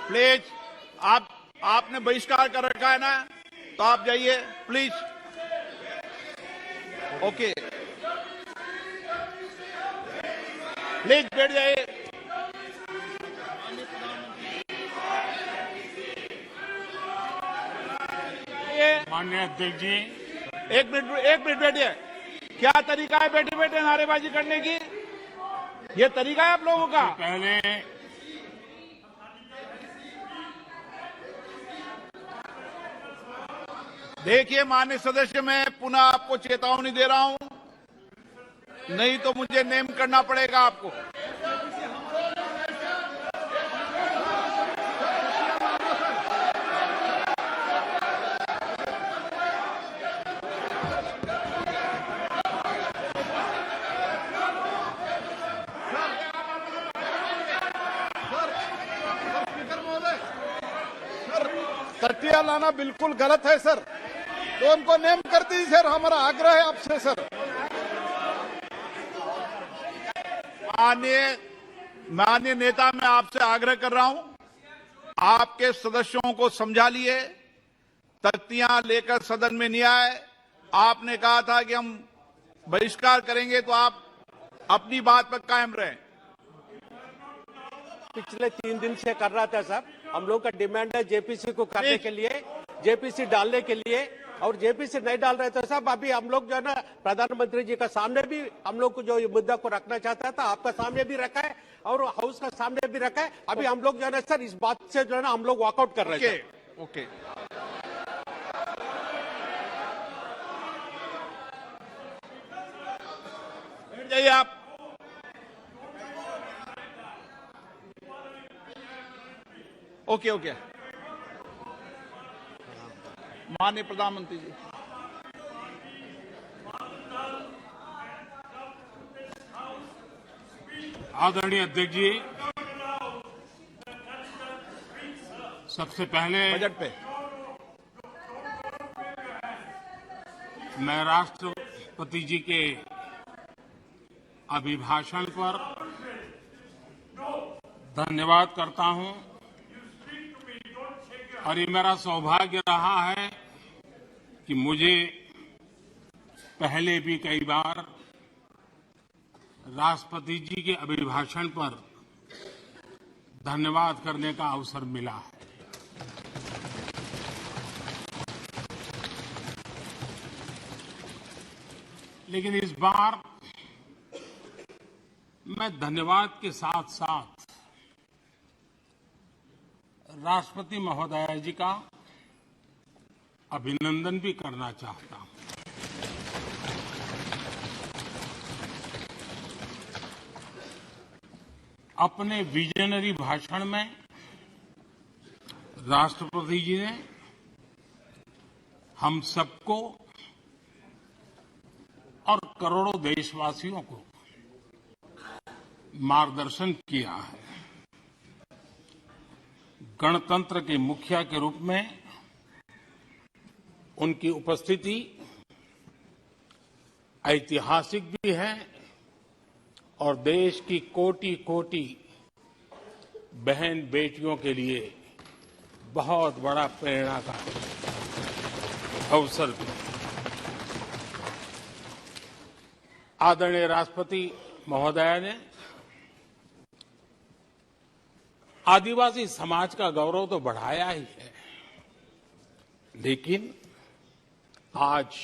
Please, आपने बहिष्कार कर रखा है ना, तो आप जाइए प्लीज। ओके, प्लीज बैठ जाइए। माननीय अध्यक्ष जी, एक मिनट बैठिए। क्या तरीका है बैठे बैठे नारेबाजी करने की? ये तरीका है आप लोगों का? पहले देखिए माननीय सदस्य, मैं पुनः आपको चेतावनी दे रहा हूं, नहीं तो मुझे नेम करना पड़ेगा आपको। तटिया लाना बिल्कुल गलत है सर, तो उनको नेम कर दीजिए सर, हमारा आग्रह है आपसे सर। माननीय नेता, मैं आपसे आग्रह कर रहा हूं, आपके सदस्यों को समझा लिए, तख्तियां लेकर सदन में नहीं आए। आपने कहा था कि हम बहिष्कार करेंगे, तो आप अपनी बात पर कायम रहें। पिछले 3 दिन से कर रहा था साहब, हम लोग का डिमांड है जेपीसी को करने के लिए, जेपीसी डालने के लिए, और जेपीसी नहीं डाल रहे थे साहब। अभी हम लोग जो है ना प्रधानमंत्री जी का सामने भी हम लोग को जो ये मुद्दा को रखना चाहता था, आपका सामने भी रखा है और हाउस का सामने भी रखा है। अभी हम लोग जो है ना सर इस बात से जो है ना हम लोग वॉकआउट कर रहे हैं। ओके, बैठ जाइए आप। ओके, माननीय प्रधानमंत्री जी। आदरणीय अध्यक्ष जी, सबसे पहले बजट पे मैं राष्ट्रपति जी के अभिभाषण पर धन्यवाद करता हूं, और ये मेरा सौभाग्य रहा है कि मुझे पहले भी कई बार राष्ट्रपति जी के अभिभाषण पर धन्यवाद करने का अवसर मिला है। लेकिन इस बार मैं धन्यवाद के साथ साथ राष्ट्रपति महोदया जी का अभिनंदन भी करना चाहता हूं। अपने विजनरी भाषण में राष्ट्रपति जी ने हम सबको और करोड़ों देशवासियों को मार्गदर्शन किया है। गणतंत्र के मुखिया के रूप में उनकी उपस्थिति ऐतिहासिक भी है और देश की कोटि कोटि बहन बेटियों के लिए बहुत बड़ा प्रेरणा का अवसर भी। आदरणीय राष्ट्रपति महोदया ने आदिवासी समाज का गौरव तो बढ़ाया ही है, लेकिन आज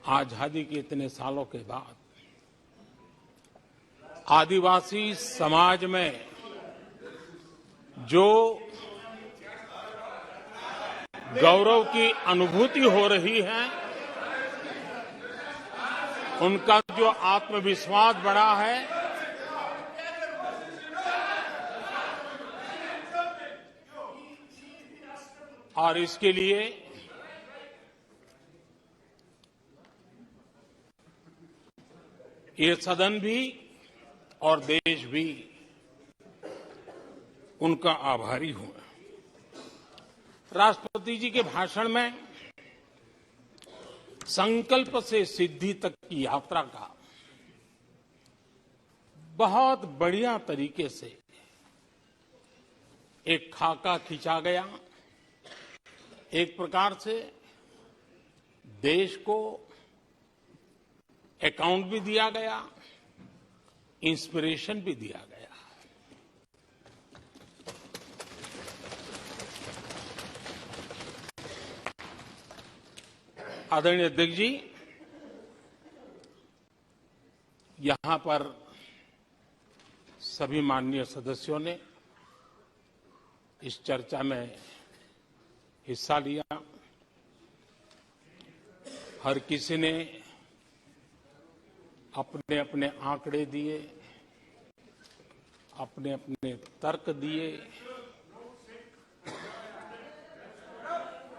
आजादी के इतने सालों के बाद आदिवासी समाज में जो गौरव की अनुभूति हो रही है, उनका जो आत्मविश्वास बढ़ा है, और इसके लिए ये सदन भी और देश भी उनका आभारी हूं। राष्ट्रपति जी के भाषण में संकल्प से सिद्धि तक की यात्रा का बहुत बढ़िया तरीके से एक खाका खींचा गया। एक प्रकार से देश को अकाउंट भी दिया गया, इंस्पिरेशन भी दिया गया। आदरणीय अध्यक्ष जी, यहां पर सभी माननीय सदस्यों ने इस चर्चा में हिस्सा लिया। हर किसी ने अपने अपने आंकड़े दिए, अपने अपने तर्क दिए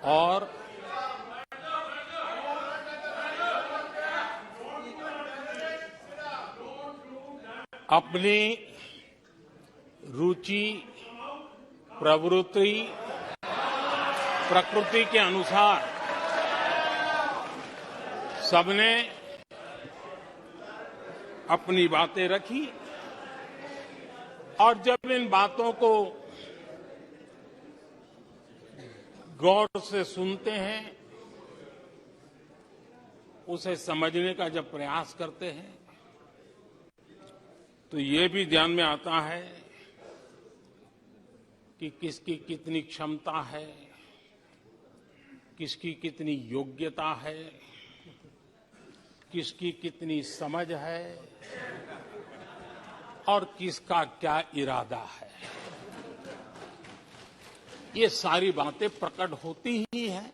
और अपनी रुचि, प्रवृत्ति, प्रकृति के अनुसार सबने अपनी बातें रखी और जब इन बातों को गौर से सुनते हैं, उसे समझने का जब प्रयास करते हैं, तो ये भी ध्यान में आता है कि किसकी कितनी क्षमता है, किसकी कितनी योग्यता है, किसकी कितनी समझ है और किसका क्या इरादा है। ये सारी बातें प्रकट होती ही हैं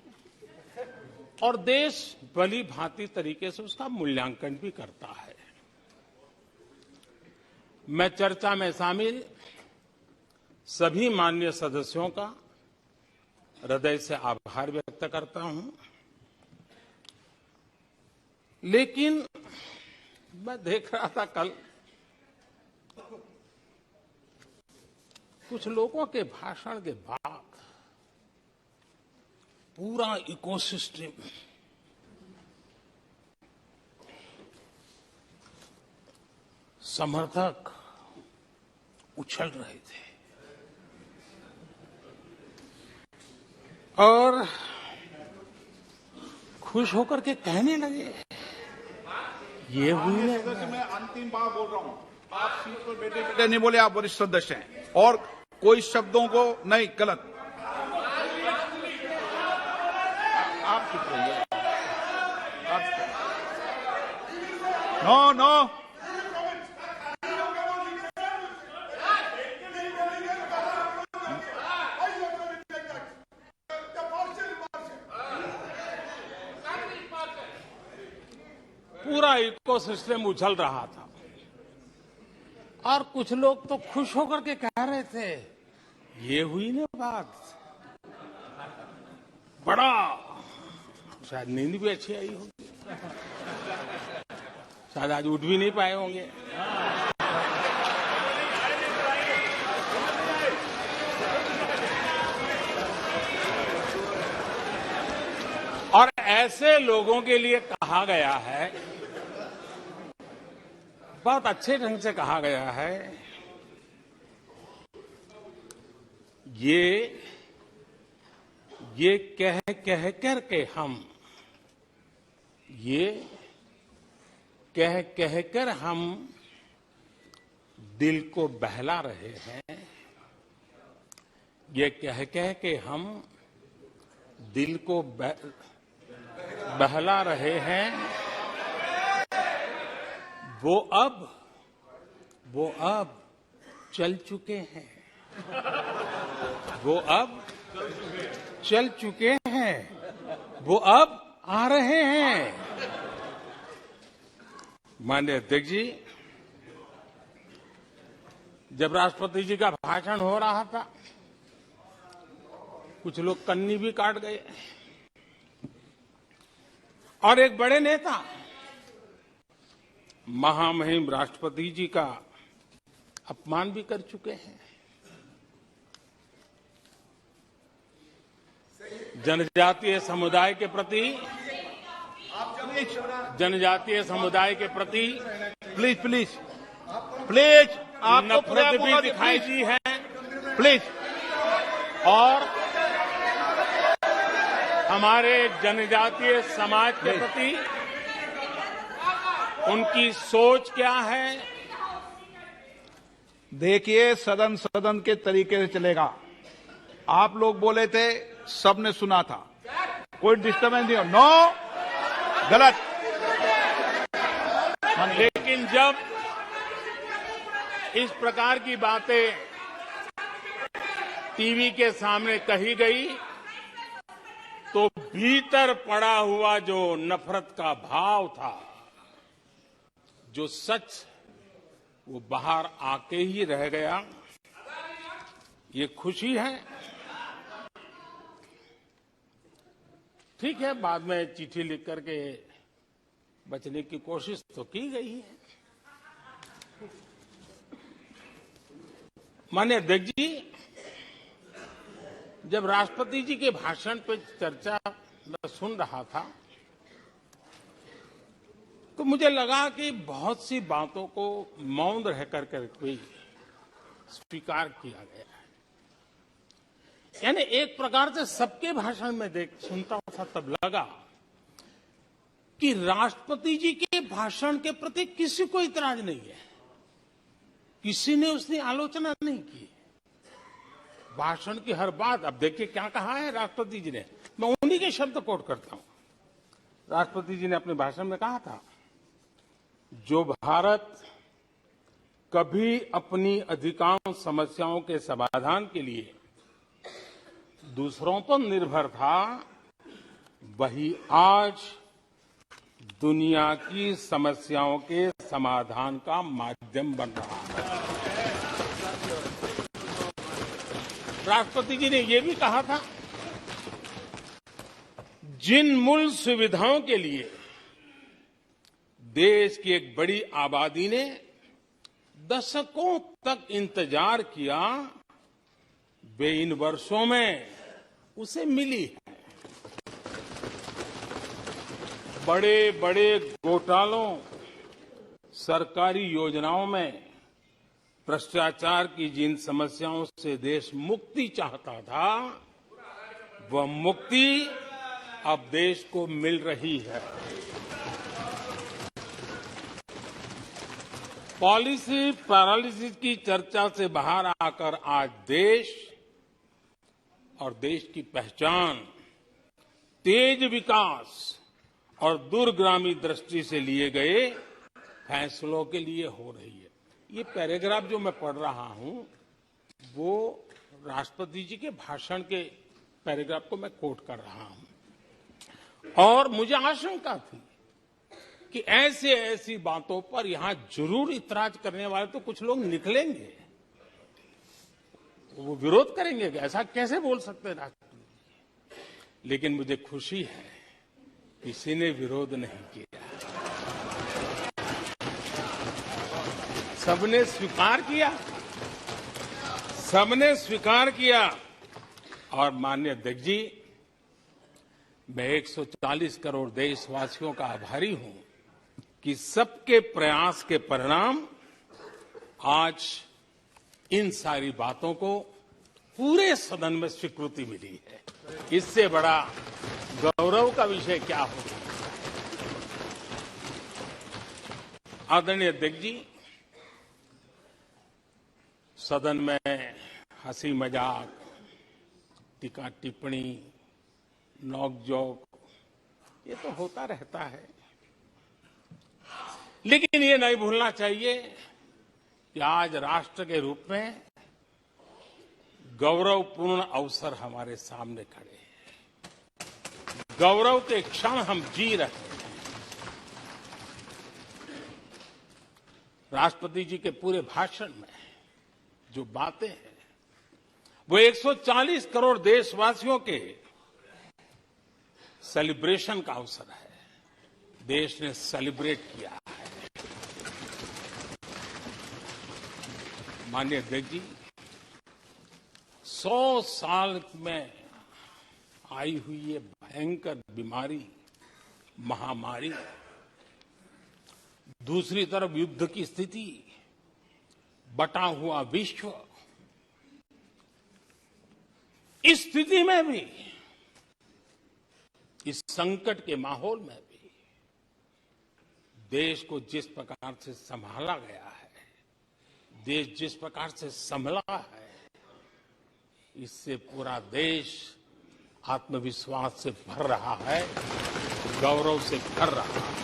और देश भली भांति तरीके से उसका मूल्यांकन भी करता है। मैं चर्चा में शामिल सभी माननीय सदस्यों का हृदय से आभार व्यक्त करता हूं, लेकिन मैं देख रहा था कल कुछ लोगों के भाषण के बाद पूरा इकोसिस्टम समर्थक उछल रहे थे और खुश होकर के कहने लगे, ये हुई है। मैं अंतिम बार बोल रहा हूं, आप सीट पर बैठे बैठे नहीं बोले, आप वरिष्ठ सदस्य हैं और कोई शब्दों को नहीं गलत। आप चुप रहिए। नो नो, पूरा इकोसिस्टम उछल रहा था और कुछ लोग तो खुश होकर के कह रहे थे, ये हुई ना बात, बड़ा शायद नींद भी अच्छी आई होगी, शायद आज उठ भी नहीं पाए होंगे। और ऐसे लोगों के लिए कहा गया है, बहुत अच्छे ढंग से कहा गया है, ये कह कह करके हम, ये कह कह कर हम दिल को बहला रहे हैं, ये कह कह के हम दिल को बहला रहे हैं। वो अब चल चुके हैं, वो अब चल चुके हैं, वो अब आ रहे हैं। माननीय अध्यक्ष जी, जब राष्ट्रपति जी का भाषण हो रहा था, कुछ लोग कन्नी भी काट गए और एक बड़े नेता महामहिम राष्ट्रपति जी का अपमान भी कर चुके हैं। जनजातीय समुदाय के प्रति, जनजातीय समुदाय के प्रति प्लीज प्लीज प्लीज, आपको नफरत भी दिखाई दी है। प्लीज और हमारे जनजातीय समाज के प्रति उनकी सोच क्या है। देखिए, सदन सदन के तरीके से चलेगा। आप लोग बोले थे, सबने सुना था, कोई डिस्टर्बेंस नहीं हो। नो, गलत। लेकिन जब इस प्रकार की बातें टीवी के सामने कही गई तो भीतर पड़ा हुआ जो नफरत का भाव था, जो सच, वो बाहर आके ही रह गया। ये खुशी है। ठीक है, बाद में चिट्ठी लिख करके बचने की कोशिश तो की गई है। माननीय अध्यक्ष जी, जब राष्ट्रपति जी के भाषण पे चर्चा मैं सुन रहा था तो मुझे लगा कि बहुत सी बातों को मौन रह करके स्वीकार किया गया है। यानी एक प्रकार से सबके भाषण में सुनता था तब लगा कि राष्ट्रपति जी के भाषण के प्रति किसी को इतराज नहीं है, किसी ने उसकी आलोचना नहीं की। भाषण की हर बात, अब देखिए क्या कहा है राष्ट्रपति जी ने, मैं उन्हीं के शब्द कोट करता हूं। राष्ट्रपति जी ने अपने भाषण में कहा था, जो भारत कभी अपनी अधिकांश समस्याओं के समाधान के लिए दूसरों पर निर्भर था, वही आज दुनिया की समस्याओं के समाधान का माध्यम बन रहा है। राष्ट्रपति जी ने यह भी कहा था, जिन मूल सुविधाओं के लिए देश की एक बड़ी आबादी ने दशकों तक इंतजार किया, वे इन वर्षों में उसे मिली है। बड़े बड़े घोटालों, सरकारी योजनाओं में भ्रष्टाचार की जिन समस्याओं से देश मुक्ति चाहता था, वह मुक्ति अब देश को मिल रही है। पॉलिसी पैरालिसिस की चर्चा से बाहर आकर आज देश और देश की पहचान तेज विकास और दूरगामी दृष्टि से लिए गए फैसलों के लिए हो रही है। ये पैराग्राफ जो मैं पढ़ रहा हूं, वो राष्ट्रपति जी के भाषण के पैराग्राफ को मैं कोट कर रहा हूं। और मुझे आशंका थी कि ऐसी बातों पर यहां जरूर इतराज करने वाले तो कुछ लोग निकलेंगे, वो विरोध करेंगे कि ऐसा कैसे बोल सकते हैं राष्ट्रपति जी। लेकिन मुझे खुशी है, किसी ने विरोध नहीं किया, सबने स्वीकार किया, सबने स्वीकार किया। और माननीय अध्यक्ष जी, मैं 140 करोड़ देशवासियों का आभारी हूं कि सबके प्रयास के परिणाम आज इन सारी बातों को पूरे सदन में स्वीकृति मिली है। इससे बड़ा गौरव का विषय क्या होगा। आदरणीय अध्यक्ष जी, सदन में हंसी मजाक, टीका टिप्पणी, नोक-झोंक, ये तो होता रहता है, लेकिन ये नहीं भूलना चाहिए कि आज राष्ट्र के रूप में गौरवपूर्ण अवसर हमारे सामने खड़े हैं। गौरव के क्षण हम जी रहे हैं। राष्ट्रपति जी के पूरे भाषण में जो बातें हैं, वो 140 करोड़ देशवासियों के सेलिब्रेशन का अवसर है। देश ने सेलिब्रेट किया है। माननीय अध्यक्ष जी, 100 साल में आई हुई ये भयंकर बीमारी, महामारी, दूसरी तरफ युद्ध की स्थिति, बटा हुआ विश्व, इस स्थिति में भी, इस संकट के माहौल में भी देश को जिस प्रकार से संभाला गया है, देश जिस प्रकार से संभला है, इससे पूरा देश आत्मविश्वास से भर रहा है, गौरव से भर रहा है।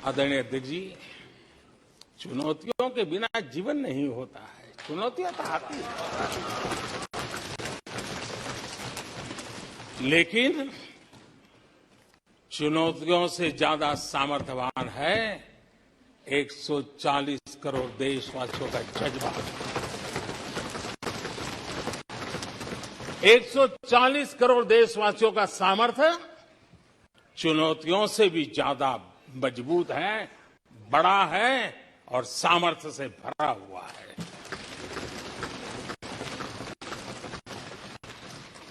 आदरणीय अध्यक्ष जी, चुनौतियों के बिना जीवन नहीं होता है। चुनौतियां तो आती हैं, लेकिन चुनौतियों से ज्यादा सामर्थ्यवान है 140 करोड़ देशवासियों का जज्बा। 140 करोड़ देशवासियों का सामर्थ्य चुनौतियों से भी ज्यादा मजबूत है, बड़ा है और सामर्थ्य से भरा हुआ है।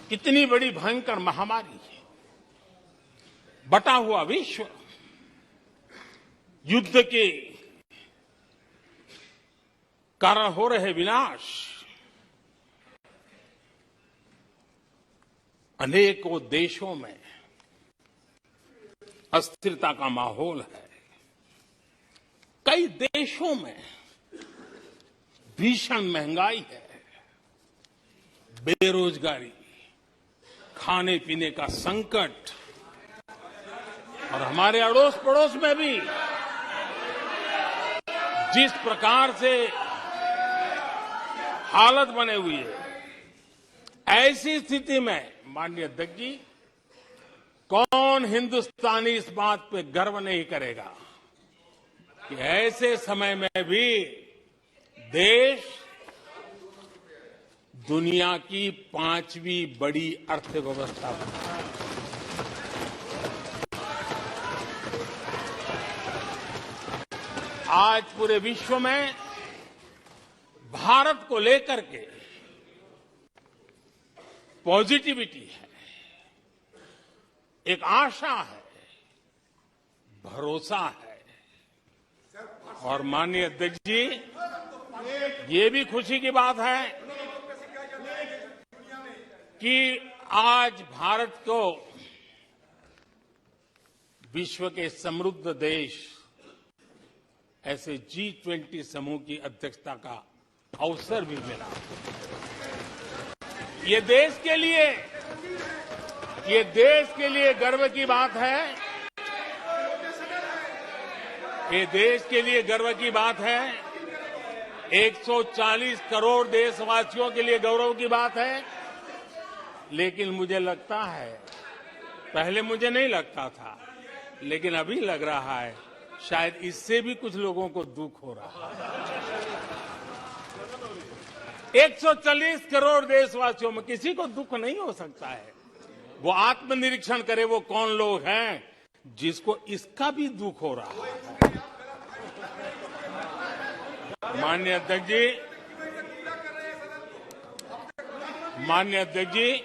कितनी बड़ी भयंकर महामारी है, बटा हुआ विश्व, युद्ध के कारण हो रहे विनाश, अनेकों देशों में अस्थिरता का माहौल है। कई देशों में भीषण महंगाई है, बेरोजगारी, खाने पीने का संकट, और हमारे अड़ोस पड़ोस में भी जिस प्रकार से हालत बने हुई है, ऐसी स्थिति में माननीय अध्यक्ष जी, कौन हिंदुस्तानी इस बात पे गर्व नहीं करेगा कि ऐसे समय में भी देश दुनिया की 5वीं बड़ी अर्थव्यवस्था बना है। आज पूरे विश्व में भारत को लेकर के पॉजिटिविटी है, एक आशा है, भरोसा है। और माननीय अध्यक्ष जी, ये भी खुशी की बात है कि आज भारत को विश्व के समृद्ध देश ऐसे G20 समूह की अध्यक्षता का अवसर भी मिला। ये देश के लिए गर्व की बात है। ये देश के लिए गर्व की बात है। 140 करोड़ देशवासियों के लिए गौरव की बात है। लेकिन मुझे लगता है, पहले मुझे नहीं लगता था, लेकिन अभी लग रहा है शायद इससे भी कुछ लोगों को दुख हो रहा है। 140 करोड़ देशवासियों में किसी को दुख नहीं हो सकता है। वो आत्मनिरीक्षण करे, वो कौन लोग हैं जिसको इसका भी दुख हो रहा है। माननीय अध्यक्ष जी,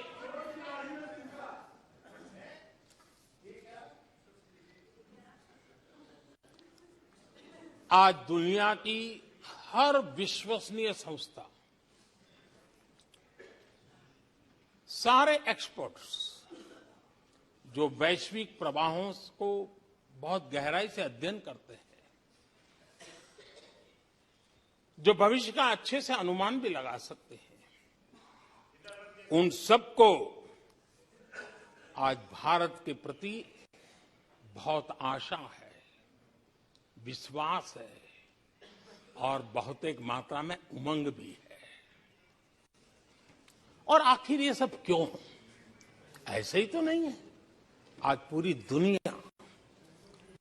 आज दुनिया की हर विश्वसनीय संस्था, सारे एक्सपर्ट्स जो वैश्विक प्रवाहों को बहुत गहराई से अध्ययन करते हैं, जो भविष्य का अच्छे से अनुमान भी लगा सकते हैं, उन सबको आज भारत के प्रति बहुत आशा है, विश्वास है और बहुत एक मात्रा में उमंग भी है। और आखिर ये सब क्यों? ऐसे ही तो नहीं है। आज पूरी दुनिया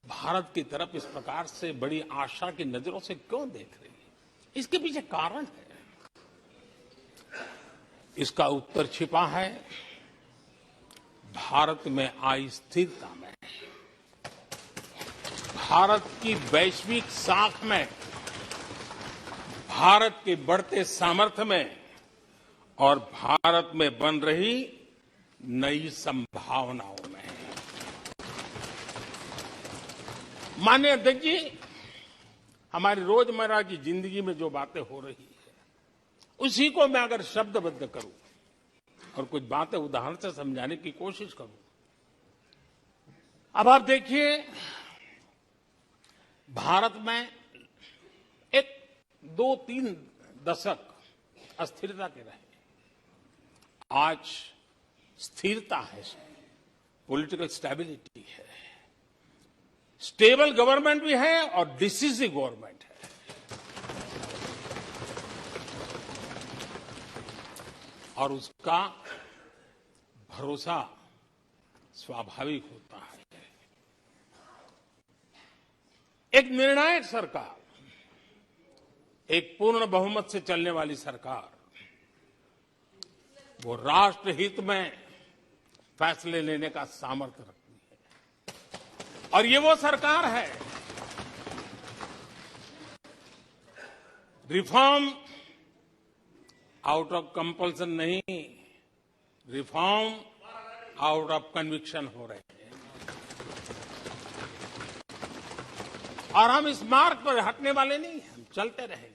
भारत की तरफ इस प्रकार से बड़ी आशा की नजरों से क्यों देख रही है? इसके पीछे कारण है। इसका उत्तर छिपा है भारत में आई स्थिरता में, भारत की वैश्विक साख में, भारत के बढ़ते सामर्थ्य में और भारत में बन रही नई संभावनाओं में। माननीय अध्यक्ष जी, हमारी रोजमर्रा की जिंदगी में जो बातें हो रही है, उसी को मैं अगर शब्दबद्ध करूं और कुछ बातें उदाहरण से समझाने की कोशिश करूं, अब आप देखिए, भारत में एक 2-3 दशक अस्थिरता के रहे, आज स्थिरता है, पॉलिटिकल स्टेबिलिटी है, स्टेबल गवर्नमेंट भी है और डिसिसिव गवर्नमेंट है। और उसका भरोसा स्वाभाविक होता है। एक निर्णायक सरकार, एक पूर्ण बहुमत से चलने वाली सरकार, वो राष्ट्रहित में फैसले लेने का सामर्थ्य रखती है। और ये वो सरकार है, रिफॉर्म आउट ऑफ कंपल्सन नहीं, रिफॉर्म आउट ऑफ कन्विक्शन हो रहे हैं। और हम इस मार्ग पर हटने वाले नहीं, हम चलते रहेंगे।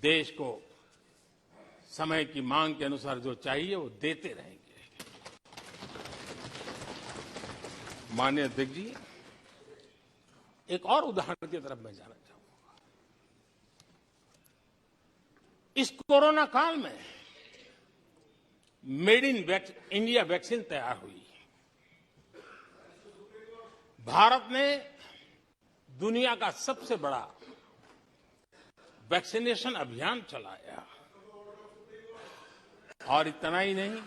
देश को समय की मांग के अनुसार जो चाहिए वो देते रहेंगे। माननीय अध्यक्ष जी, एक और उदाहरण की तरफ मैं जाना चाहूंगा। इस कोरोना काल में मेड इन इंडिया वैक्सीन तैयार हुई। भारत ने दुनिया का सबसे बड़ा वैक्सीनेशन अभियान चलाया। और इतना ही नहीं,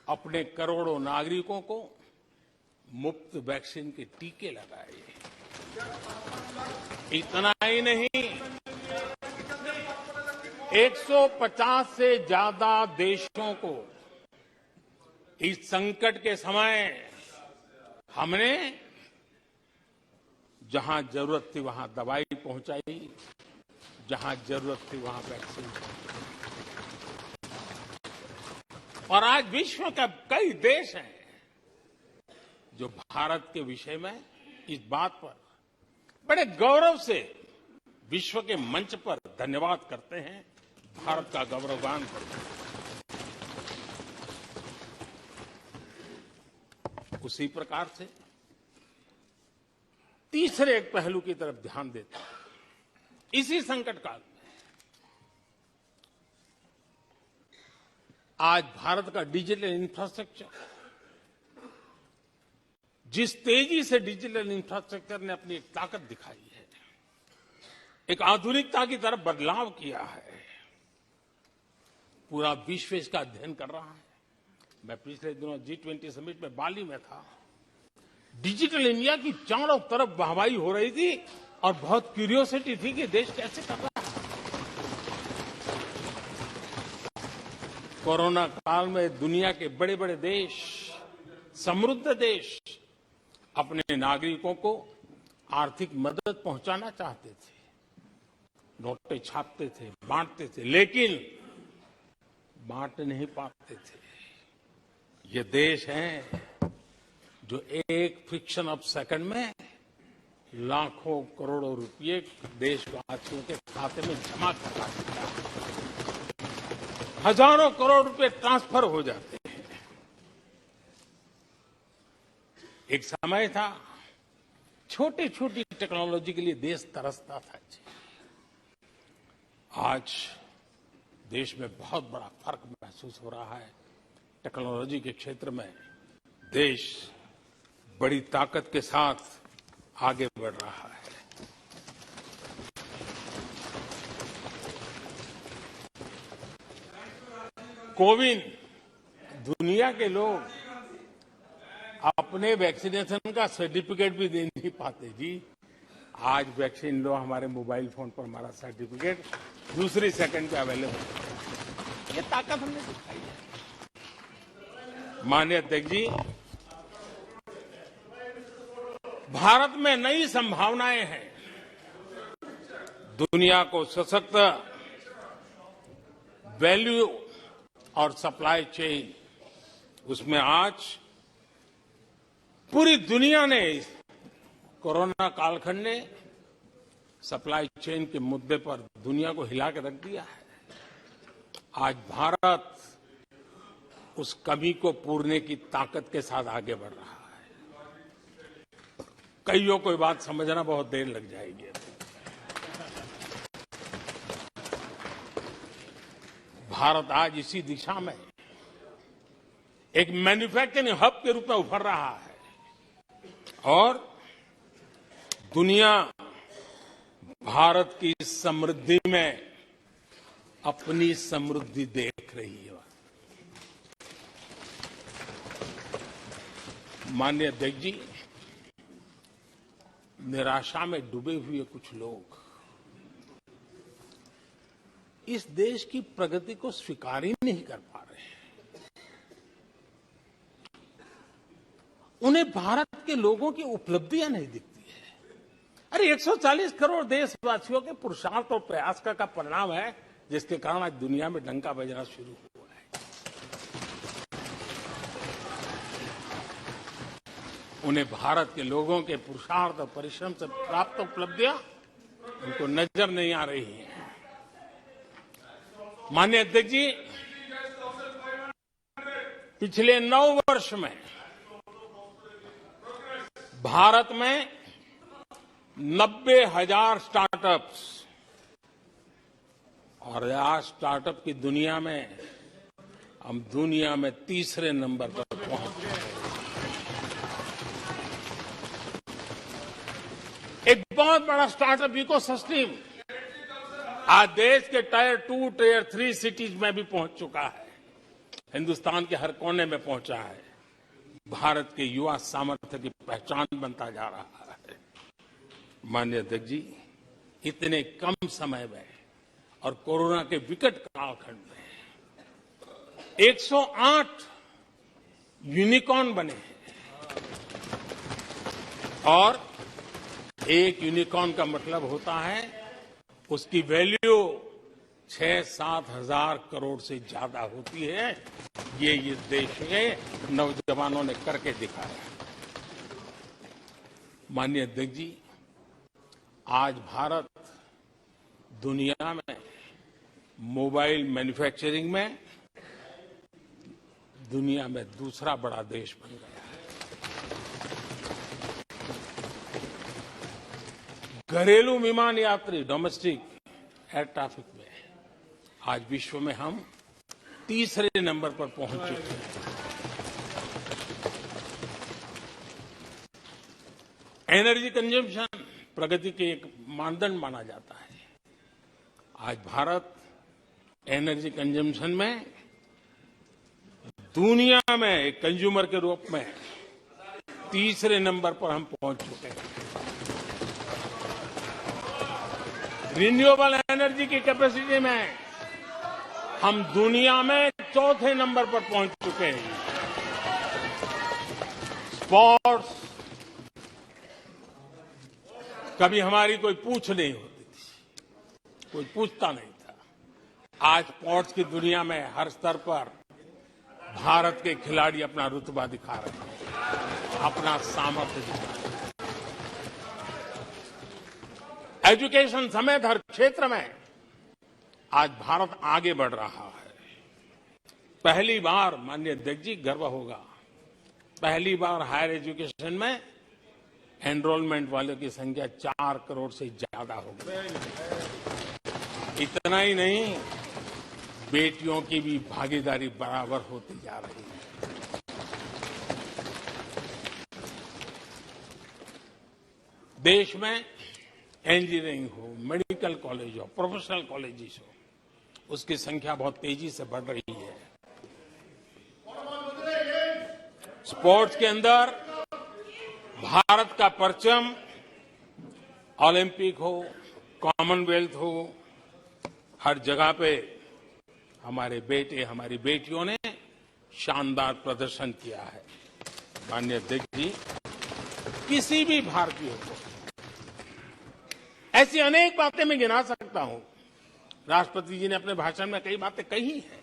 अपने करोड़ों नागरिकों को मुफ्त वैक्सीन के टीके लगाए। इतना ही नहीं, 150 से ज्यादा देशों को इस संकट के समय हमने जहां जरूरत थी वहां दवाई पहुंचाई, जहां जरूरत थी वहां वैक्सीन। और आज विश्व के कई देश हैं जो भारत के विषय में इस बात पर बड़े गौरव से विश्व के मंच पर धन्यवाद करते हैं, भारत का गौरवगान करते हैं। उसी प्रकार से तीसरे एक पहलू की तरफ ध्यान देते हैं। इसी संकट काल में आज भारत का डिजिटल इंफ्रास्ट्रक्चर, जिस तेजी से डिजिटल इंफ्रास्ट्रक्चर ने अपनी एक ताकत दिखाई है, एक आधुनिकता की तरफ बदलाव किया है, पूरा विश्व इसका अध्ययन कर रहा है। मैं पिछले दिनों G20 समिट में बाली में था। डिजिटल इंडिया की चारों तरफ वाहवाही हो रही थी और बहुत क्यूरियोसिटी थी कि देश कैसे कर रहा है। कोरोना काल में दुनिया के बड़े बड़े देश, समृद्ध देश, अपने नागरिकों को आर्थिक मदद पहुंचाना चाहते थे, नोटें छापते थे, बांटते थे, लेकिन बांट नहीं पाते थे। ये देश हैं जो एक फ्रिक्शन ऑफ सेकंड में लाखों करोड़ों रुपए देशवासियों के खाते में जमा करा देता है। हजारों करोड़ रुपए ट्रांसफर हो जाते हैं। एक समय था छोटी छोटी टेक्नोलॉजी के लिए देश तरसता था। आज देश में बहुत बड़ा फर्क महसूस हो रहा है। टेक्नोलॉजी के क्षेत्र में देश बड़ी ताकत के साथ आगे बढ़ रहा है। कोविन, दुनिया के लोग अपने वैक्सीनेशन का सर्टिफिकेट भी दे नहीं पाते जी। आज वैक्सीन लो, हमारे मोबाइल फोन पर हमारा सर्टिफिकेट दूसरी सेकंड पे अवेलेबल। ये ताकत हमने दिखाई है। माननीय अध्यक्ष जी, भारत में नई संभावनाएं हैं। दुनिया को सशक्त वैल्यू और सप्लाई चेन, उसमें आज पूरी दुनिया ने, कोरोना कालखंड ने सप्लाई चेन के मुद्दे पर दुनिया को हिला के रख दिया है। आज भारत उस कमी को पूरने की ताकत के साथ आगे बढ़ रहा है। कईयों को ये बात समझना बहुत देर लग जाएगी। भारत आज इसी दिशा में एक मैन्युफैक्चरिंग हब के रूप में उभर रहा है और दुनिया भारत की समृद्धि में अपनी समृद्धि देख रही है। माननीय अध्यक्ष जी, निराशा में डूबे हुए कुछ लोग इस देश की प्रगति को स्वीकार ही नहीं कर पा रहे हैं। उन्हें भारत के लोगों की उपलब्धियां नहीं दिखती है। अरे 140 करोड़ देशवासियों के पुरुषार्थ और प्रयास का परिणाम है, जिसके कारण आज दुनिया में डंका बजना शुरू हुआ है। उन्हें भारत के लोगों के पुरुषार्थ और परिश्रम से प्राप्त उपलब्धियां उनको नजर नहीं आ रही हैं। माननीय अध्यक्ष जी, पिछले 9 वर्ष में भारत में 90,000 स्टार्टअप्स और आज स्टार्टअप की दुनिया में हम दुनिया में तीसरे नंबर पर पहुंच गए। एक बहुत बड़ा स्टार्टअप इकोसिस्टम आज देश के टायर 2, टायर 3 सिटीज में भी पहुंच चुका है। हिंदुस्तान के हर कोने में पहुंचा है। भारत के युवा सामर्थ्य की पहचान बनता जा रहा है। माननीय अध्यक्ष जी, इतने कम समय में और कोरोना के विकट कालखंड में 108 यूनिकॉर्न बने हैं और एक यूनिकॉर्न का मतलब होता है उसकी वैल्यू 6-7 हजार करोड़ से ज्यादा होती है। ये इस देश के नौजवानों ने करके दिखाया। माननीय अध्यक्ष जी, आज भारत दुनिया में मोबाइल मैन्युफैक्चरिंग में दुनिया में दूसरा बड़ा देश बन गया है। घरेलू विमान यात्री डोमेस्टिक एयर ट्रैफिक में आज विश्व में हम तीसरे नंबर पर पहुंच चुके हैं। एनर्जी कंजम्पशन प्रगति के एक मानदंड माना जाता है। आज भारत एनर्जी कंजम्पशन में दुनिया में एक कंज्यूमर के रूप में तीसरे नंबर पर हम पहुंच चुके हैं। रिन्यूएबल एनर्जी की कैपेसिटी में हम दुनिया में चौथे नंबर पर पहुंच चुके हैं। स्पोर्ट्स कभी हमारी कोई पूछ नहीं होती थी, कोई पूछता नहीं था। आज स्पोर्ट्स की दुनिया में हर स्तर पर भारत के खिलाड़ी अपना रुतबा दिखा रहे हैं, अपना सामर्थ्य दिखा रहे हैं। एजुकेशन समेत हर क्षेत्र में आज भारत आगे बढ़ रहा है। पहली बार, माननीय अध्यक्ष जी, गर्व होगा, पहली बार हायर एजुकेशन में एनरोलमेंट वालों की संख्या 4 करोड़ से ज्यादा हो गई। इतना ही नहीं, बेटियों की भी भागीदारी बराबर होती जा रही है। देश में इंजीनियरिंग हो, मेडिकल कॉलेज हो, प्रोफेशनल कॉलेजेस हो, उसकी संख्या बहुत तेजी से बढ़ रही है। स्पोर्ट्स के अंदर भारत का परचम ओलंपिक हो, कॉमनवेल्थ हो, हर जगह पे हमारे बेटे, हमारी बेटियों ने शानदार प्रदर्शन किया है। माननीय अध्यक्ष जी, किसी भी भारतीय को ऐसी अनेक बातें मैं गिना सकता हूं। राष्ट्रपति जी ने अपने भाषण में कई बातें कही हैं।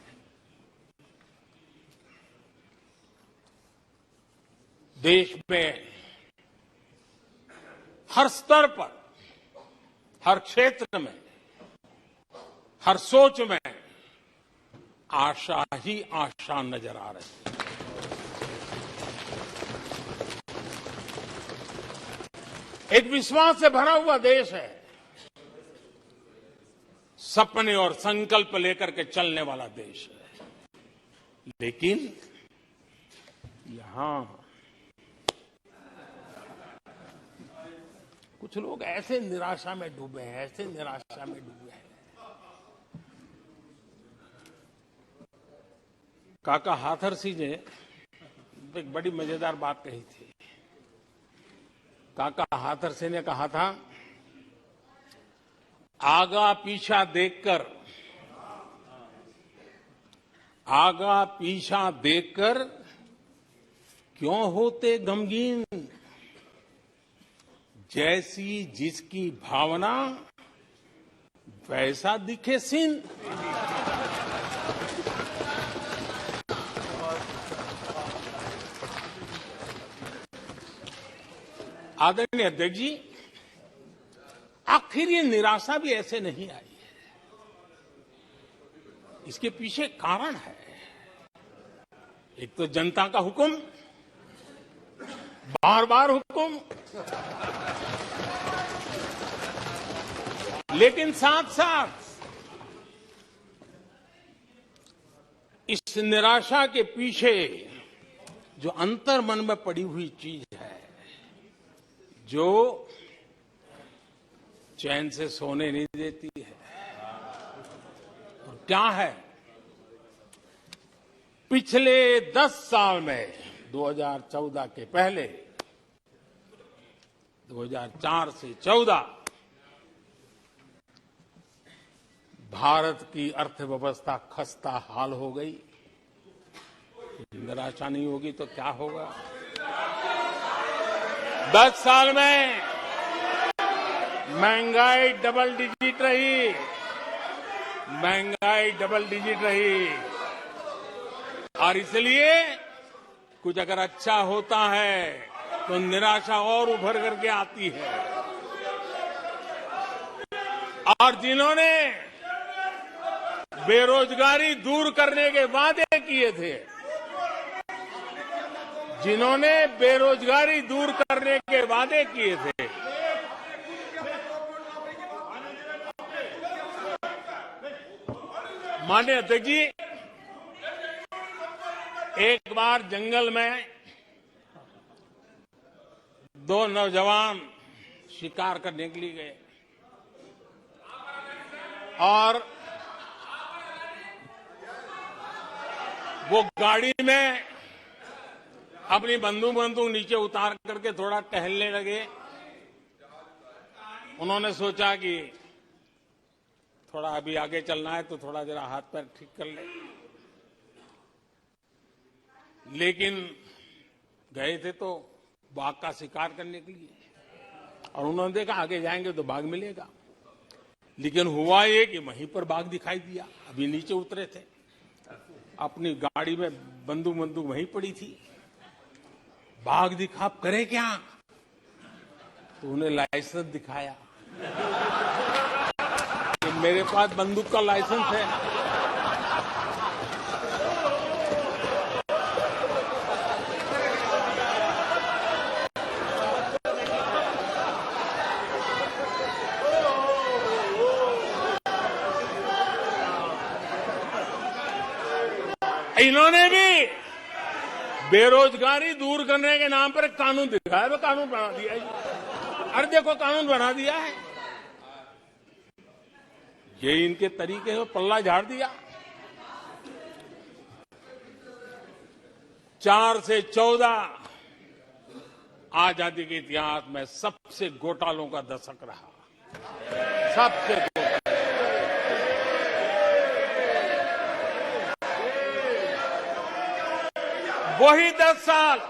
देश में हर स्तर पर, हर क्षेत्र में, हर सोच में आशा ही आशा नजर आ रही है। एक विश्वास से भरा हुआ देश है, सपने और संकल्प लेकर के चलने वाला देश है। लेकिन यहां कुछ लोग ऐसे निराशा में डूबे हैं, ऐसे निराशा में डूबे हैं। काका हाथरसी ने एक बड़ी मजेदार बात कही थी। काका हाथरसी ने कहा था, आगा पीछा देखकर क्यों होते गमगीन, जैसी जिसकी भावना वैसा दिखे सीन। आदरणीय अध्यक्ष जी, आखिर ये निराशा भी ऐसे नहीं आई है। इसके पीछे कारण है। एक तो जनता का हुक्म, बार बार हुक्म, लेकिन साथ साथ इस निराशा के पीछे जो अंतर मन में पड़ी हुई चीज है, जो चैन से सोने नहीं देती है, और क्या है? पिछले 10 साल में 2014 के पहले 2004 से 14 भारत की अर्थव्यवस्था खस्ता हाल हो गई। निराशा नहीं होगी तो क्या होगा? 10 साल में महंगाई डबल डिजिट रही, और इसलिए कुछ अगर अच्छा होता है तो निराशा और उभर करके आती है। और जिन्होंने बेरोजगारी दूर करने के वादे किए थे, माननीय अध्यक्ष जी, एक बार जंगल में 2 नौजवान शिकार करने के लिए गए और वो गाड़ी में अपनी बंदूक नीचे उतार करके थोड़ा टहलने लगे। उन्होंने सोचा कि थोड़ा अभी आगे चलना है तो थोड़ा जरा हाथ पैर ठीक कर ले, लेकिन गए थे तो बाघ का शिकार करने के लिए, और उन्होंने देखा आगे जाएंगे तो बाघ मिलेगा। लेकिन हुआ ये कि वहीं पर बाघ दिखाई दिया। अभी नीचे उतरे थे, अपनी गाड़ी में बंदूक वहीं पड़ी थी। बाघ दिखा, अब करे क्या? तो उन्हें लाइसेंस दिखाया कि मेरे पास बंदूक का लाइसेंस है। इन्होंने भी बेरोजगारी दूर करने के नाम पर एक कानून दिखाया, वो कानून बना दिया। अरे देखो, कानून बना दिया है। ये इनके तरीके हैं, पल्ला झाड़ दिया। 4 से 14 आजादी के इतिहास में सबसे घोटालों का दशक रहा, सबसे। वही 10 साल,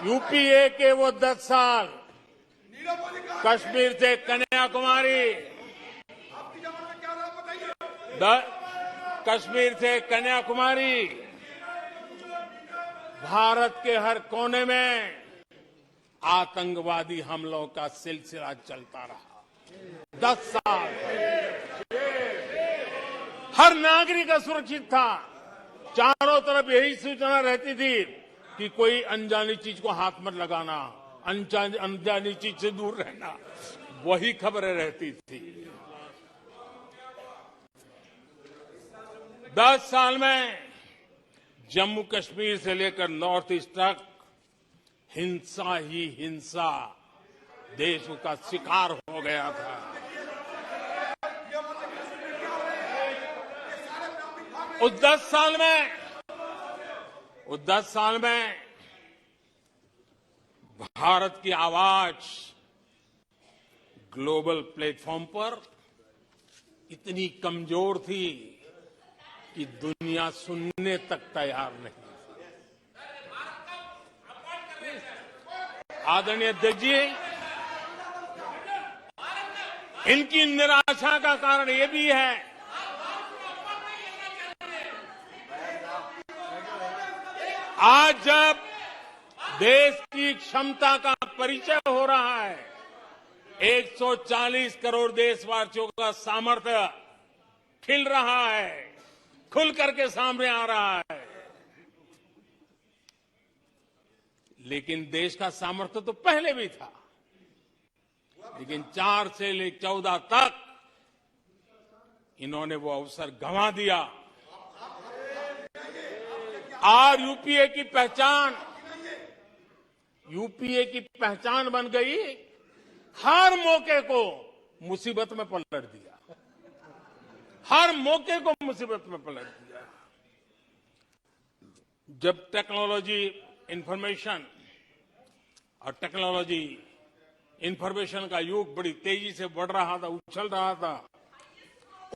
यूपीए के वो 10 साल, कश्मीर से कन्याकुमारी, भारत के हर कोने में आतंकवादी हमलों का सिलसिला चलता रहा। 10 साल हर नागरिक असुरक्षित था। चारों तरफ यही सूचना रहती थी कि कोई अनजानी चीज को हाथ मत लगाना, अनजानी चीज से दूर रहना, वही खबरें रहती थी। 10 साल में जम्मू कश्मीर से लेकर नॉर्थ ईस्ट तक हिंसा ही हिंसा देश का शिकार हो गया था। उस 10 साल में भारत की आवाज ग्लोबल प्लेटफॉर्म पर इतनी कमजोर थी कि दुनिया सुनने तक तैयार नहीं। आदरणीय अध्यक्ष जी, इनकी निराशा का कारण ये भी है आज जब देश की क्षमता का परिचय हो रहा है, 140 करोड़ देशवासियों का सामर्थ्य खिल रहा है, खुल करके सामने आ रहा है। लेकिन देश का सामर्थ्य तो पहले भी था, लेकिन 4 से लेकर 14 तक इन्होंने वो अवसर गंवा दिया। और यूपीए की पहचान बन गई, हर मौके को मुसीबत में पलट दिया, हर मौके को मुसीबत में पलट दिया। जब टेक्नोलॉजी इंफॉर्मेशन का युग बड़ी तेजी से बढ़ रहा था, उछल रहा था,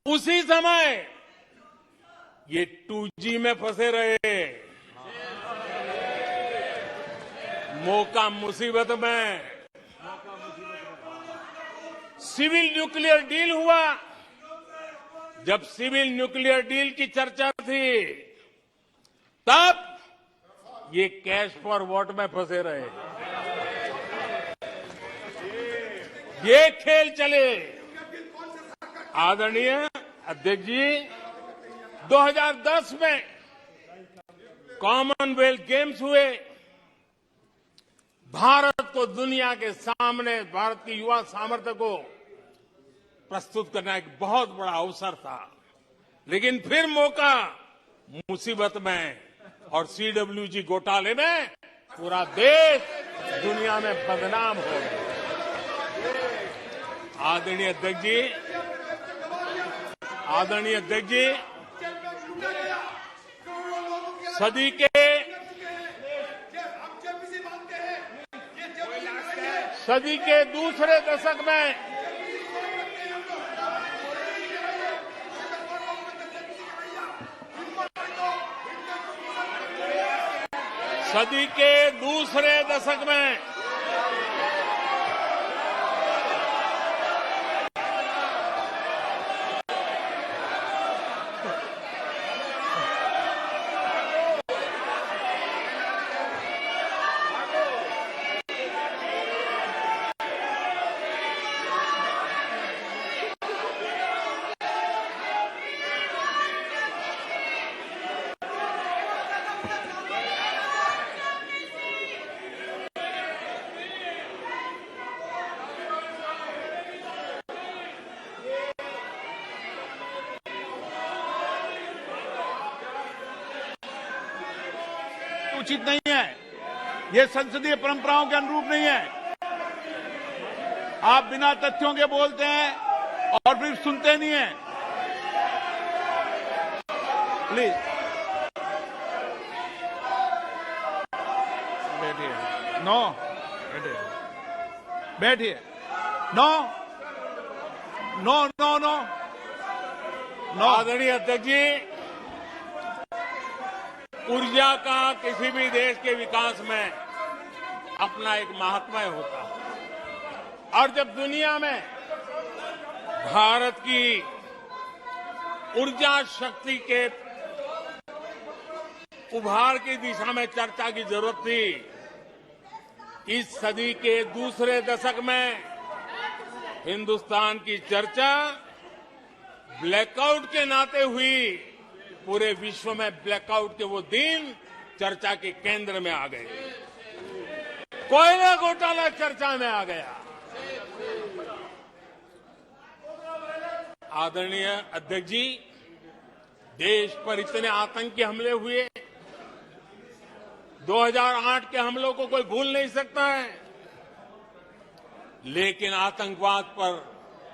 उसी समय ये 2G में फंसे रहे, मौका मुसीबत में। सिविल न्यूक्लियर डील हुआ, जब सिविल न्यूक्लियर डील की चर्चा थी, तब ये कैश फॉर वॉट में फंसे रहे। ये खेल चले। आदरणीय अध्यक्ष जी, 2010 में कॉमनवेल्थ गेम्स हुए। भारत को दुनिया के सामने, भारत की युवा सामर्थ्य को प्रस्तुत करना एक बहुत बड़ा अवसर था, लेकिन फिर मौका मुसीबत में, और CWG घोटाले में पूरा देश दुनिया में बदनाम हो गया। आदरणीय अध्यक्ष जी, सदी के दूसरे दशक में उचित नहीं है, ये संसदीय परंपराओं के अनुरूप नहीं है। आप बिना तथ्यों के बोलते हैं और फिर सुनते नहीं हैं। प्लीज बैठिए। नो, बैठिए। No no no no no. आदरणीय अध्यक्ष जी, ऊर्जा का किसी भी देश के विकास में अपना एक महात्म्य होता है, और जब दुनिया में भारत की ऊर्जा शक्ति के उभार की दिशा में चर्चा की जरूरत थी, इस सदी के दूसरे दशक में हिंदुस्तान की चर्चा ब्लैकआउट के नाते हुई पूरे विश्व में ब्लैकआउट के वो दिन चर्चा के केंद्र में आ गए। कोयला घोटाला चर्चा में आ गया। आदरणीय अध्यक्ष जी, देश पर इतने आतंकी हमले हुए, 2008 के हमलों को कोई भूल नहीं सकता है, लेकिन आतंकवाद पर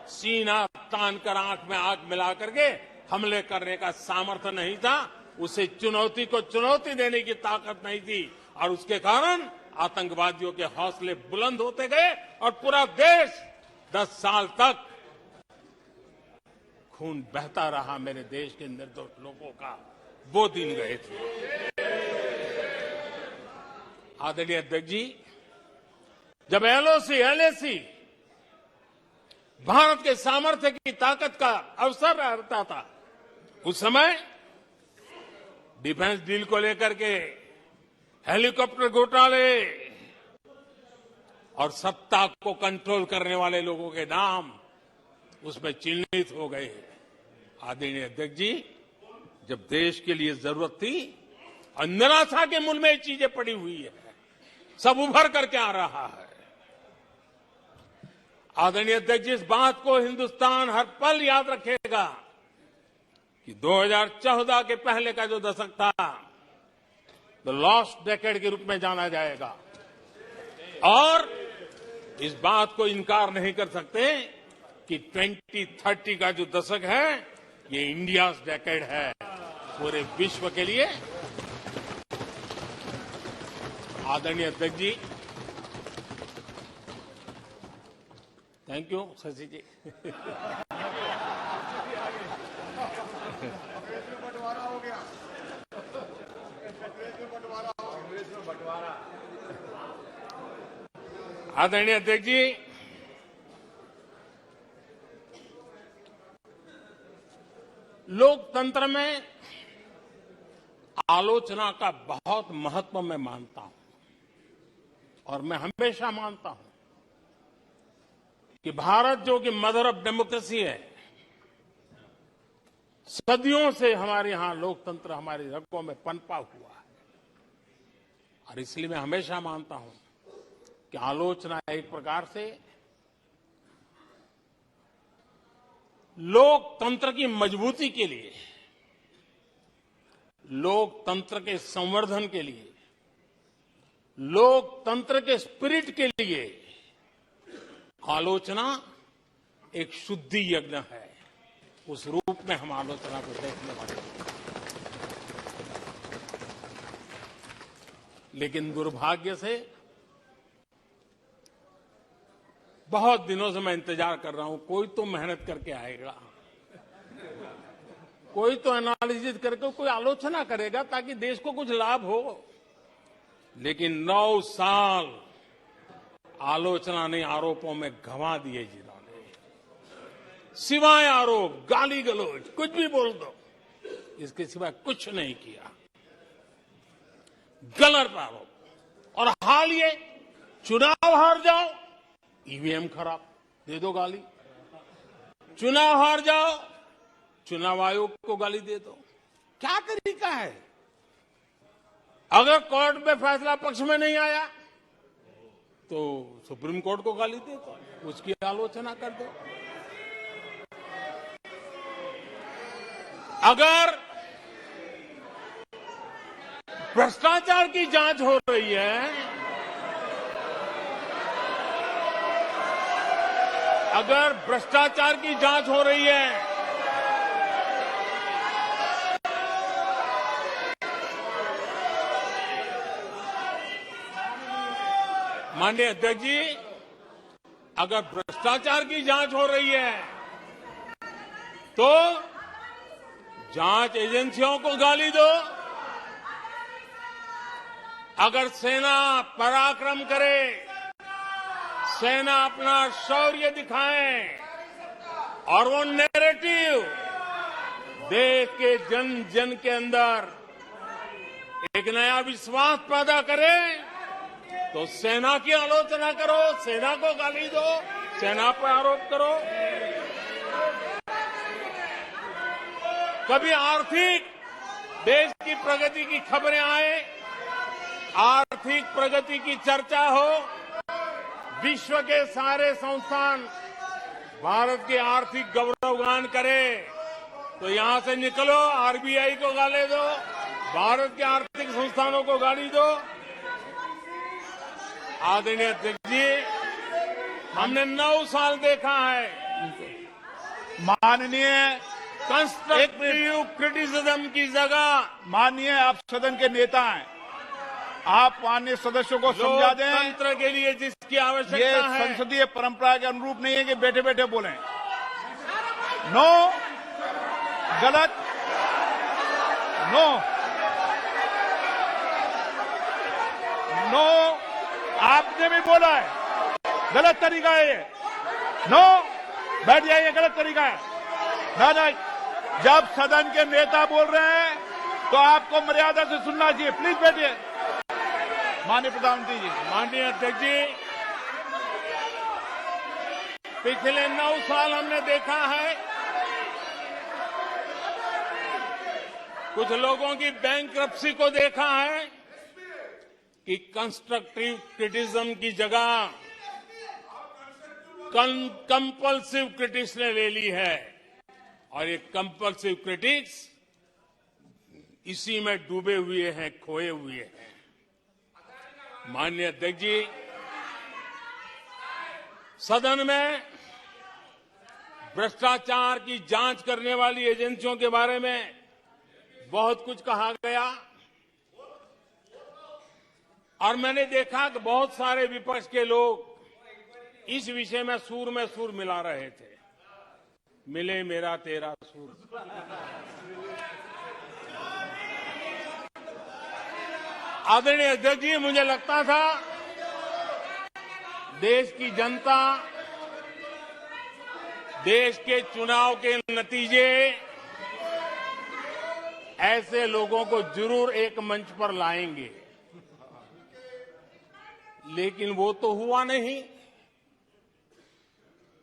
सीना तान कर आंख में आंख मिला करके हमले करने का सामर्थ्य नहीं था। उसे चुनौती को चुनौती देने की ताकत नहीं थी और उसके कारण आतंकवादियों के हौसले बुलंद होते गए और पूरा देश 10 साल तक खून बहता रहा। मेरे देश के निर्दोष लोगों का वो दिन गए थे। आदरणीय अध्यक्ष जी, जब एलओसी एलएसी भारत के सामर्थ्य की ताकत का अवसर रहता था, उस समय डिफेंस डील को लेकर के हेलीकॉप्टर घोटाले और सत्ता को कंट्रोल करने वाले लोगों के नाम उसमें चिन्हित हो गए। आदरणीय अध्यक्ष जी, जब देश के लिए जरूरत थी और निराशा के मूल में ये चीजें पड़ी हुई है, सब उभर करके आ रहा है। आदरणीय अध्यक्ष जी, इस बात को हिंदुस्तान हर पल याद रखेगा कि 2014 के पहले का जो दशक था, द लॉस्ट डेकेड के रूप में जाना जाएगा और इस बात को इनकार नहीं कर सकते कि 2030 का जो दशक है, ये इंडियाज डेकेड है पूरे विश्व के लिए। आदरणीय अध्यक्ष जी, थैंक यू शशि जी। आदरणीय अध्यक्ष जी, लोकतंत्र में आलोचना का बहुत महत्व मैं मानता हूं और मैं हमेशा मानता हूं कि भारत जो कि मदर ऑफ डेमोक्रेसी है, सदियों से हमारे यहां लोकतंत्र हमारी रगों में पनपा हुआ है और इसलिए मैं हमेशा मानता हूं कि आलोचना एक प्रकार से लोकतंत्र की मजबूती के लिए, लोकतंत्र के संवर्धन के लिए, लोकतंत्र के स्पिरिट के लिए आलोचना एक शुद्धि यज्ञ है। उस रूप में हम आलोचना को देखने वाले हैं। लेकिन दुर्भाग्य से बहुत दिनों से मैं इंतजार कर रहा हूं, कोई तो मेहनत करके आएगा, कोई तो एनालिसिस करके कोई आलोचना करेगा ताकि देश को कुछ लाभ हो। लेकिन 9 साल आलोचना ने आरोपों में गंवा दिए जिन्होंने, सिवाय आरोप, गाली गलौज, कुछ भी बोल दो, इसके सिवाय कुछ नहीं किया। गलत आरोप। और हाल ये चुनाव हार जाओ, ईवीएम खराब, दे दो गाली। चुनाव हार जाओ, चुनाव आयोग को गाली दे दो। क्या तरीका है? अगर कोर्ट में फैसला पक्ष में नहीं आया तो सुप्रीम कोर्ट को गाली दे दो, उसकी आलोचना कर दो। अगर भ्रष्टाचार की जांच हो रही है, अगर भ्रष्टाचार की जांच हो रही है, माननीय अध्यक्ष जी, अगर भ्रष्टाचार की जांच हो रही है तो जांच एजेंसियों को गाली दो। अगर सेना पराक्रम करे, सेना अपना शौर्य दिखाए और वो नैरेटिव देश के जन जन के अंदर एक नया विश्वास पैदा करे, तो सेना की आलोचना करो, सेना को गाली दो, सेना पर आरोप करो। कभी आर्थिक देश की प्रगति की खबरें आए, आर्थिक प्रगति की चर्चा हो, विश्व के सारे संस्थान भारत के आर्थिक गौरवगान करें, तो यहां से निकलो, आरबीआई को गाली दो, भारत के आर्थिक संस्थानों को गाली दो। आदरणीय अध्यक्ष जी, हमने 9 साल देखा है माननीय कंस्ट्रक्टिव क्रिटिसिज्म की जगह माननीय आप सदन के नेता हैं, आप माननीय सदस्यों को समझा दें। लोकतंत्र के लिए जिसकी ये आवश्यकता है, संसदीय परंपरा के अनुरूप नहीं है कि बैठे बैठे बोलें। नो, गलत, नो, नो, आपने भी बोला है, गलत तरीका है ये। नो, बैठ जाइए, गलत तरीका है। ना, जब सदन के नेता बोल रहे हैं तो आपको मर्यादा से सुनना चाहिए। प्लीज बैठिए। माननीय प्रधानमंत्री जी। माननीय अध्यक्ष जी, पिछले 9 साल हमने देखा है कुछ लोगों की बैंक्रप्सी को देखा है कि कंस्ट्रक्टिव क्रिटिसिज्म की जगह कंपल्सिव क्रिटिक्स ने ले ली है, और ये कंपल्सिव क्रिटिक्स इसी में डूबे हुए हैं, खोए हुए हैं। माननीय अध्यक्ष जी, सदन में भ्रष्टाचार की जांच करने वाली एजेंसियों के बारे में बहुत कुछ कहा गया, और मैंने देखा कि बहुत सारे विपक्ष के लोग इस विषय में सुर मिला रहे थे। मिले मेरा तेरा सुर। आदरणीय अध्यक्ष जी, मुझे लगता था देश की जनता, देश के चुनाव के नतीजे ऐसे लोगों को जरूर एक मंच पर लाएंगे, लेकिन वो तो हुआ नहीं।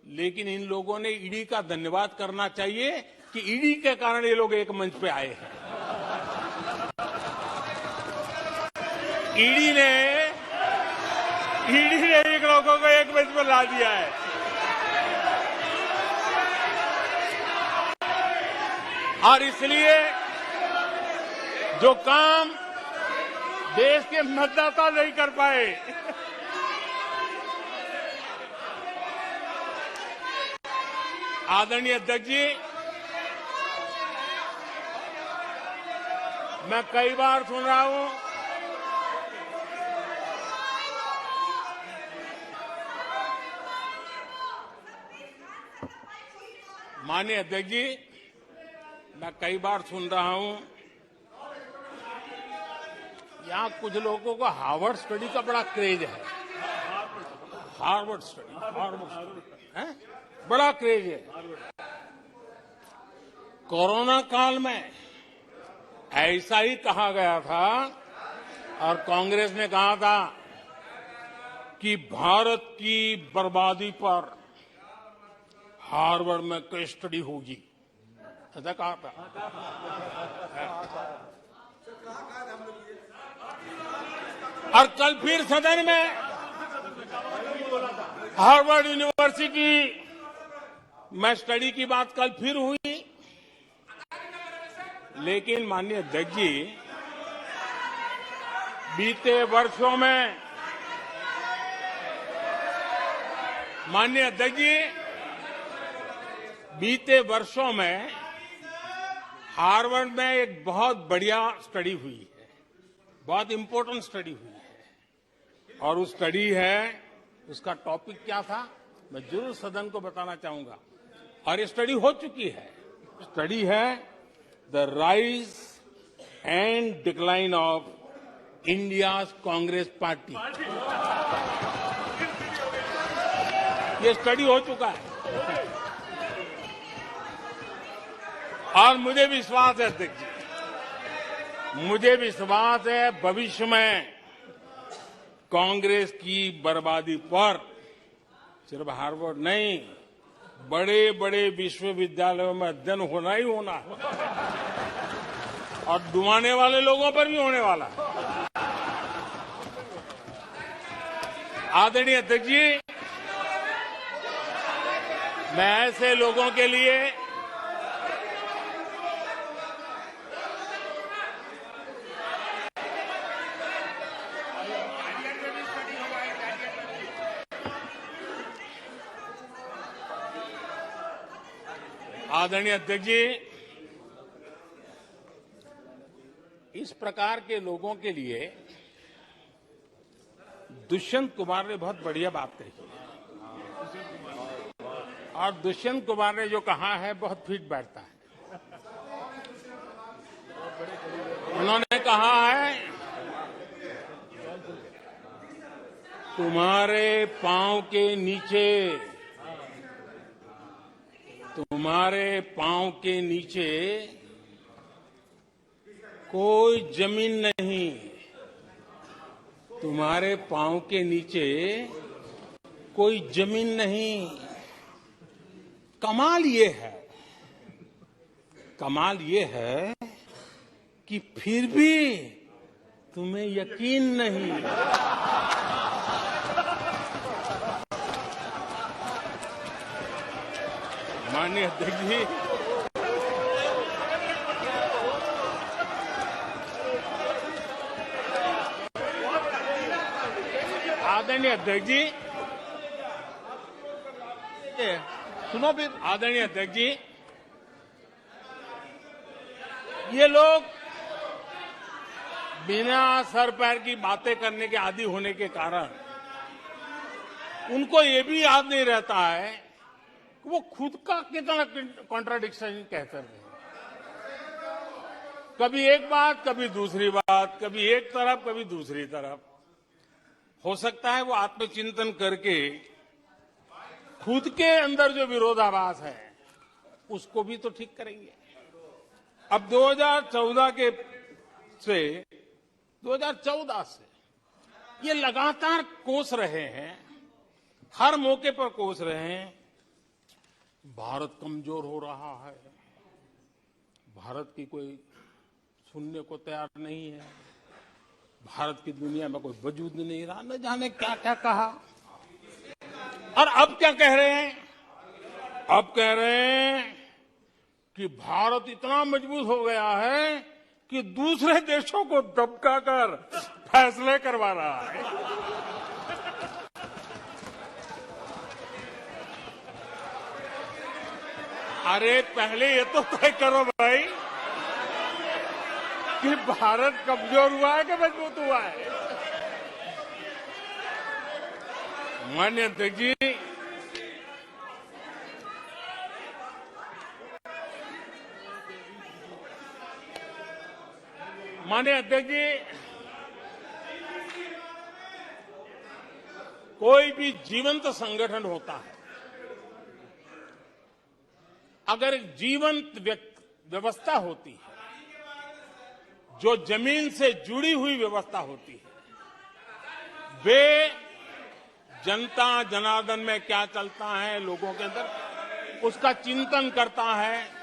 लेकिन इन लोगों ने ईडी का धन्यवाद करना चाहिए कि ईडी के कारण ये लोग एक मंच पे आए हैं। ईडी ने एक लोगों को एक मंच पर ला दिया है। और इसलिए जो काम देश के मतदाता नहीं कर पाए, आदरणीय अध्यक्ष जी, मैं कई बार सुन रहा हूं माननीय अध्यक्ष जी, मैं कई बार सुन रहा हूं यहां कुछ लोगों को हार्वर्ड स्टडी का बड़ा क्रेज है। हार्वर्ड स्टडी है, बड़ा क्रेज है। कोरोना काल में ऐसा ही कहा गया था, और कांग्रेस ने कहा था कि भारत की बर्बादी पर हार्वर्ड में केस स्टडी होगी, ऐसा कहा था। और कल फिर सदन में हार्वर्ड यूनिवर्सिटी में स्टडी की बात कल फिर हुई। लेकिन माननीय अध्यक्ष जी, बीते वर्षों में माननीय अध्यक्ष जी, बीते वर्षों में हार्वर्ड में एक बहुत बढ़िया स्टडी हुई है, बहुत इंपॉर्टेंट स्टडी हुई है। और उस स्टडी है, उसका टॉपिक क्या था मैं जरूर सदन को बताना चाहूंगा, और ये स्टडी हो चुकी है। स्टडी है the rise and decline of India's Congress party. ये स्टडी हो चुका है, और मुझे विश्वास है अध्यक्ष जी, मुझे विश्वास है भविष्य में कांग्रेस की बर्बादी पर सिर्फ हार्वर्ड नहीं, बड़े बड़े विश्वविद्यालयों में अध्ययन होना ही होना है और डुबाने वाले लोगों पर भी होने वाला है। आदरणीय अध्यक्ष जी, मैं ऐसे लोगों के लिए आदरणीय अध्यक्ष जी, इस प्रकार के लोगों के लिए दुष्यंत कुमार ने बहुत बढ़िया बात कही और दुष्यंत कुमार ने जो कहा है बहुत फिट बैठता है। उन्होंने कहा है, तुम्हारे पांव के नीचे, तुम्हारे पांव के नीचे कोई जमीन नहीं, तुम्हारे पांव के नीचे कोई जमीन नहीं। कमाल ये है कि फिर भी तुम्हें यकीन नहीं। माननीय अध्यक्ष जी, आदरणीय अध्यक्ष जी, सुनो फिर। आदरणीय अध्यक्ष जी, ये लोग बिना सर पैर की बातें करने के आदी होने के कारण उनको ये भी याद नहीं रहता है कि वो खुद का कितना कॉन्ट्राडिक्शन कहते हैं। कभी एक बात, कभी दूसरी बात, कभी एक तरफ, कभी दूसरी तरफ। हो सकता है वो आत्मचिंतन करके खुद के अंदर जो विरोधाभास है उसको भी तो ठीक करेंगे। अब 2014 से ये लगातार कोस रहे हैं, हर मौके पर कोस रहे हैं, भारत कमजोर हो रहा है, भारत की कोई सुनने को तैयार नहीं है, भारत की दुनिया में कोई वजूद नहीं रहा, न जाने क्या क्या कहा। और अब क्या कह रहे हैं? अब कह रहे हैं कि भारत इतना मजबूत हो गया है कि दूसरे देशों को दबकाकर फैसले करवा रहा है। अरे पहले ये तो तय करो भाई कि भारत कमजोर हुआ है कि मजबूत हुआ है। माननीय अध्यक्ष जी, माननीय अध्यक्ष जी, कोई भी जीवंत संगठन होता है, अगर एक जीवंत व्यवस्था होती है, जो जमीन से जुड़ी हुई व्यवस्था होती है, वे जनता जनार्दन में क्या चलता है लोगों के अंदर उसका चिंतन करता है,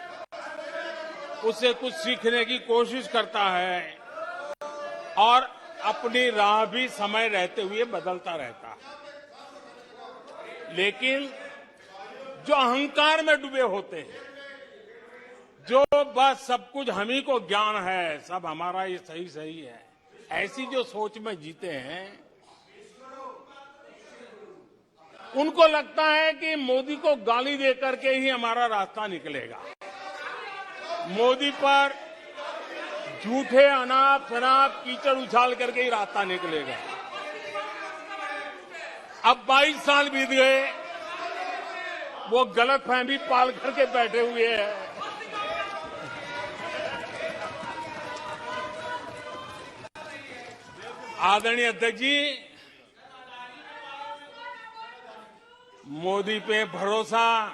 उससे कुछ सीखने की कोशिश करता है और अपनी राह भी समय रहते हुए बदलता रहता है। लेकिन जो अहंकार में डूबे होते हैं, जो बस सब कुछ हम ही को ज्ञान है, सब हमारा ये सही सही है, ऐसी जो सोच में जीते हैं, उनको लगता है कि मोदी को गाली देकर के ही हमारा रास्ता निकलेगा, मोदी पर झूठे अनाप शनाप कीचड़ उछाल करके ही रास्ता निकलेगा। अब 22 साल बीत गए, वो गलतफहमी पाल करके बैठे हुए हैं। आदरणीय अध्यक्ष जी, मोदी पे भरोसा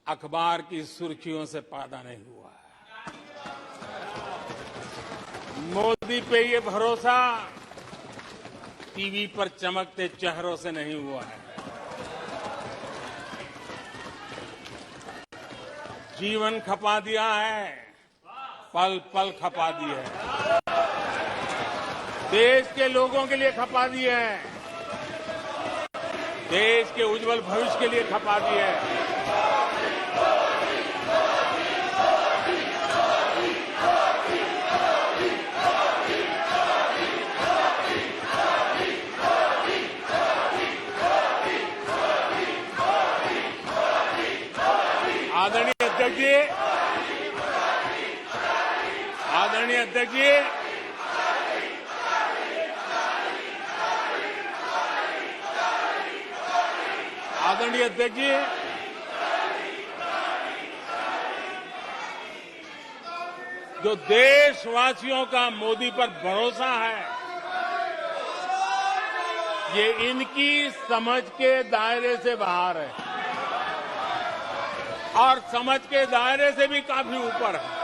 अखबार की सुर्खियों से पैदा नहीं हुआ है। मोदी पे ये भरोसा टीवी पर चमकते चेहरों से नहीं हुआ है। जीवन खपा दिया है, पल पल खपा दी है, देश के लोगों के लिए खपा दी है, देश के उज्जवल भविष्य के लिए खपा दी है। आदरणीय अध्यक्ष जी, आदरणीय अध्यक्ष जी, आदरणीय अध्यक्ष जी, जो देशवासियों का मोदी पर भरोसा है, ये इनकी समझ के दायरे से बाहर है और समझ के दायरे से भी काफी ऊपर है।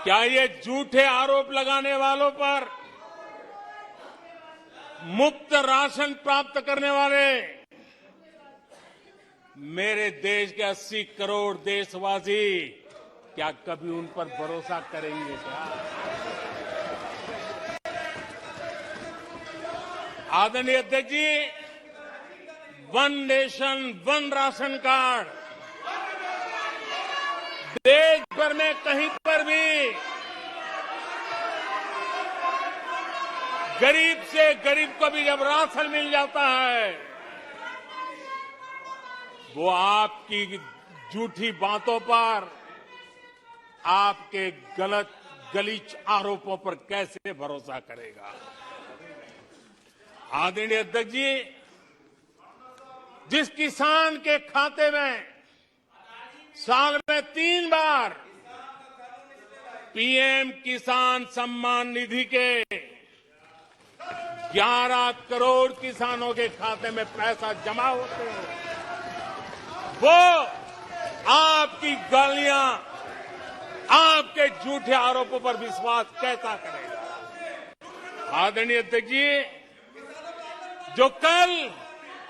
क्या ये झूठे आरोप लगाने वालों पर मुफ्त राशन प्राप्त करने वाले मेरे देश के 80 करोड़ देशवासी क्या कभी उन पर भरोसा करेंगे क्या? आदरणीय अध्यक्ष जी, one nation one ration card देश भर में कहीं पर भी गरीब से गरीब को भी जब राशन मिल जाता है, वो आपकी झूठी बातों पर, आपके गलत गलीच आरोपों पर कैसे भरोसा करेगा? आदरणीय अध्यक्ष जी, जिस किसान के खाते में साल में 3 बार पीएम किसान सम्मान निधि के 11 करोड़ किसानों के खाते में पैसा जमा होते हैं, वो आपकी गालियां, आपके झूठे आरोपों पर विश्वास कैसा करेगा? आदरणीय अध्यक्ष जी, जो कल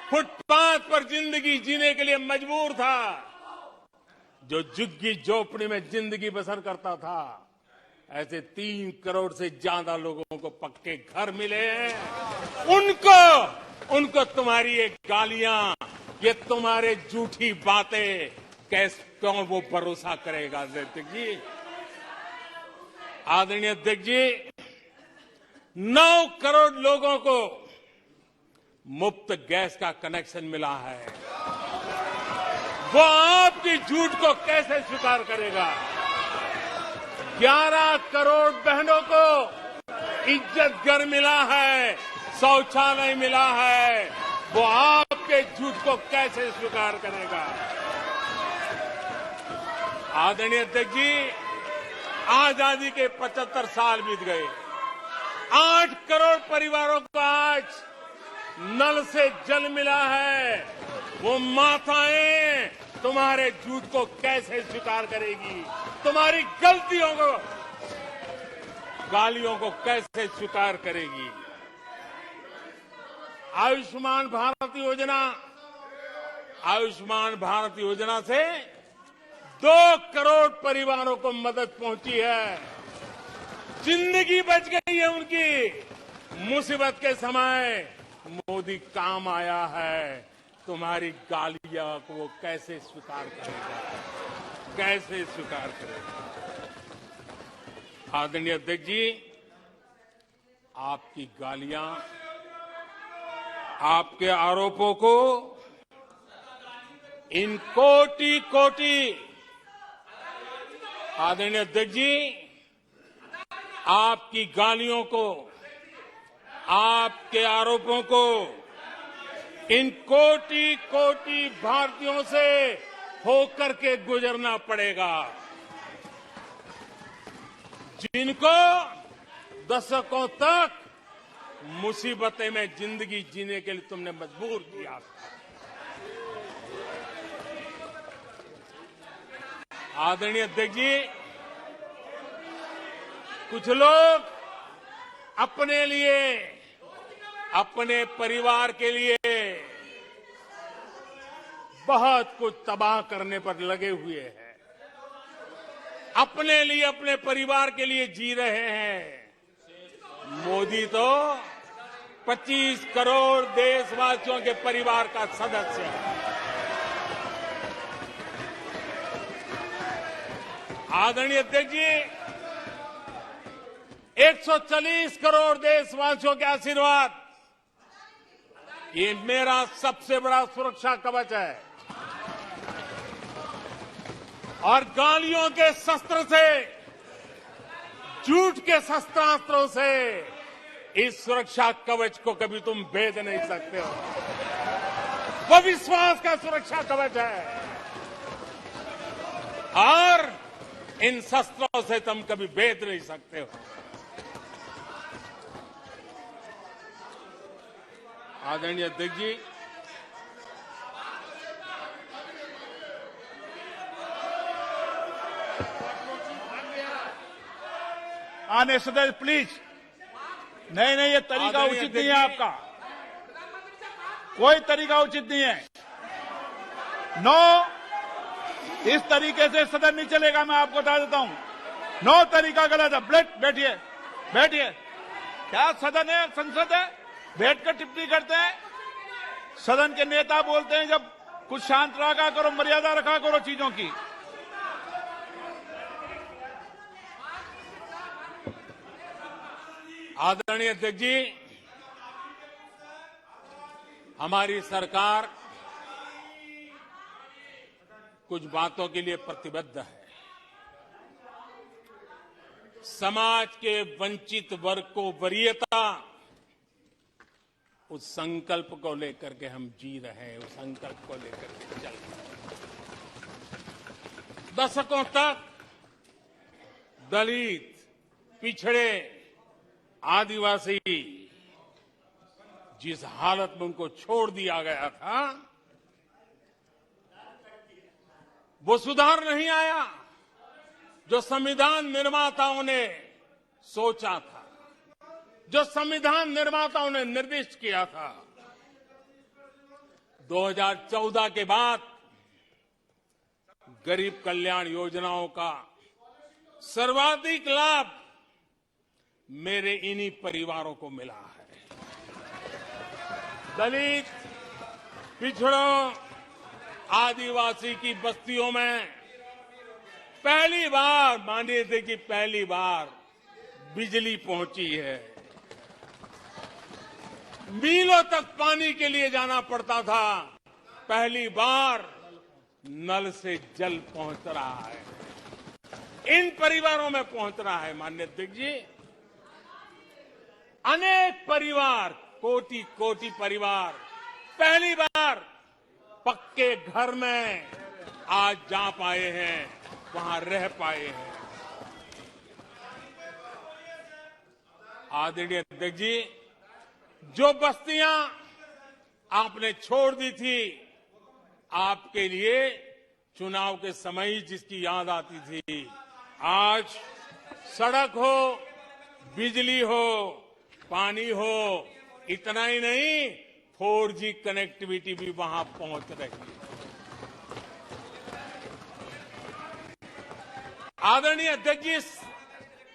फुटपाथ पर जिंदगी जीने के लिए मजबूर था, जो झुग्गी झोपड़ी में जिंदगी बसर करता था, ऐसे 3 करोड़ से ज्यादा लोगों को पक्के घर मिले हैं। उनको तुम्हारी ये गालियां, ये तुम्हारे झूठी बातें क्यों वो भरोसा करेगा? अध्यक्ष जी, आदरणीय अध्यक्ष जी, 9 करोड़ लोगों को मुफ्त गैस का कनेक्शन मिला है, वो आपकी झूठ को कैसे स्वीकार करेगा? 11 करोड़ बहनों को इज्जत घर मिला है, शौचालय मिला है, वो आपके झूठ को कैसे स्वीकार करेगा? आदरणीय अध्यक्ष जी, आजादी के 75 साल बीत गए, 8 करोड़ परिवारों को आज नल से जल मिला है, वो माताएं तुम्हारे झूठ को कैसे स्वीकार करेगी? तुम्हारी गलतियों को, गालियों को कैसे स्वीकार करेगी? आयुष्मान भारत योजना, आयुष्मान भारत योजना से 2 करोड़ परिवारों को मदद पहुंची है, जिंदगी बच गई है उनकी। मुसीबत के समय मोदी काम आया है, तुम्हारी गालियां को वो कैसे स्वीकार करेगा? कैसे स्वीकार करेगा? आदरणीय अध्यक्ष जी, आपकी गालियां, आपके आरोपों को इन कोटि कोटि, आदरणीय अध्यक्ष जी, आपकी गालियों को, आपके आरोपों को इन कोटि कोटि भारतीयों से होकर के गुजरना पड़ेगा, जिनको दशकों तक मुसीबतें में जिंदगी जीने के लिए तुमने मजबूर किया था। आदरणीय अध्यक्ष जी, कुछ लोग अपने लिए, अपने परिवार के लिए बहुत कुछ तबाह करने पर लगे हुए हैं। अपने लिए, अपने परिवार के लिए जी रहे हैं। मोदी तो 25 करोड़ देशवासियों के परिवार का सदस्य है। आदरणीय अध्यक्ष जी, 140 करोड़ देशवासियों के आशीर्वाद, ये मेरा सबसे बड़ा सुरक्षा कवच है। और गालियों के शस्त्र से, झूठ के शस्त्रास्त्रों से इस सुरक्षा कवच को कभी तुम भेद नहीं सकते हो। वो विश्वास का सुरक्षा कवच है और इन शस्त्रों से तुम कभी भेद नहीं सकते हो। आदरणीय अध्यक्ष जी, आने सदस्य प्लीज। नहीं, ये तरीका उचित नहीं है आपका, कोई तरीका उचित नहीं है। नो, इस तरीके से सदन नहीं चलेगा, मैं आपको बता देता हूं। नो, तरीका गलत है। बैठिए, बैठिए। क्या सदन है, संसद है? बैठकर टिप्पणी करते हैं। सदन के नेता बोलते हैं जब कुछ शांत रखा करो, मर्यादा रखा करो चीजों की। आदरणीय अध्यक्ष जी, हमारी सरकार कुछ बातों के लिए प्रतिबद्ध है। समाज के वंचित वर्ग को वरीयता, उस संकल्प को लेकर के हम जी रहे हैं, उस संकल्प को लेकर के चल रहे हैं। दशकों तक दलित, पिछड़े, आदिवासी जिस हालत में उनको छोड़ दिया गया था, वो सुधार नहीं आया जो संविधान निर्माताओं ने सोचा था, जो संविधान निर्माताओं ने निर्दिष्ट किया था। 2014 के बाद गरीब कल्याण योजनाओं का सर्वाधिक लाभ मेरे इन्हीं परिवारों को मिला है। दलित, पिछड़ों, आदिवासी की बस्तियों में पहली बार, मानिए थे कि पहली बार बिजली पहुंची है। मीलों तक पानी के लिए जाना पड़ता था, पहली बार नल से जल पहुंच रहा है। इन परिवारों में पहुंच रहा है। माननीय अध्यक्ष जी, अनेक परिवार, कोटि कोटि परिवार पहली बार पक्के घर में आज जा पाए हैं, वहां रह पाए हैं। आदरणीय अध्यक्ष जी, जो बस्तियां आपने छोड़ दी थी, आपके लिए चुनाव के समय ही जिसकी याद आती थी, आज सड़क हो, बिजली हो, पानी हो, इतना ही नहीं 4G कनेक्टिविटी भी वहां पहुंच रही है। आदरणीय अध्यक्ष जी,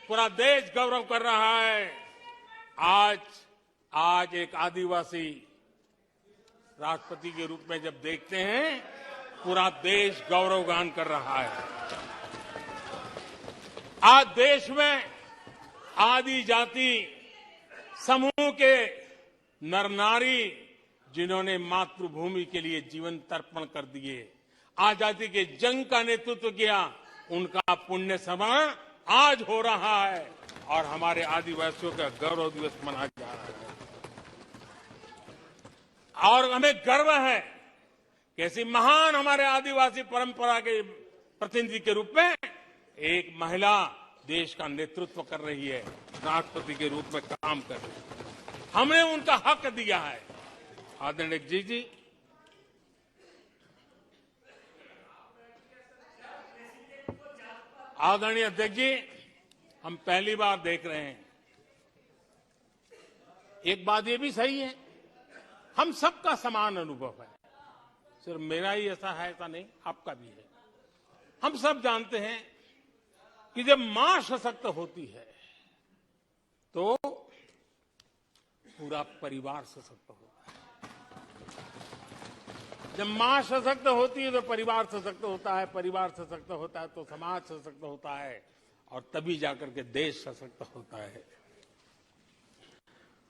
पूरा देश गौरव कर रहा है। आज एक आदिवासी राष्ट्रपति के रूप में जब देखते हैं, पूरा देश गौरवगान कर रहा है। आज देश में आदि जाति समूह के नर नारी, जिन्होंने मातृभूमि के लिए जीवन तर्पण कर दिए, आजादी के जंग का नेतृत्व किया, उनका पुण्य स्मरण आज हो रहा है और हमारे आदिवासियों का गौरव दिवस मनाया जा रहा है। और हमें गर्व है कि ऐसी महान हमारे आदिवासी परंपरा के प्रतिनिधि के रूप में एक महिला देश का नेतृत्व कर रही है, राष्ट्रपति के रूप में काम कर रही है। हमने उनका हक दिया है। आदरणीय जी, आदरणीय अध्यक्ष जी, हम पहली बार देख रहे हैं। एक बात ये भी सही है, हम सबका समान अनुभव है। सिर्फ मेरा ही ऐसा है ऐसा नहीं, आपका भी है। हम सब जानते हैं कि जब मां सशक्त होती है तो पूरा परिवार सशक्त होता है। जब मां सशक्त होती है तो परिवार सशक्त होता है, परिवार सशक्त होता है तो समाज सशक्त होता है, और तभी जाकर के देश सशक्त होता है।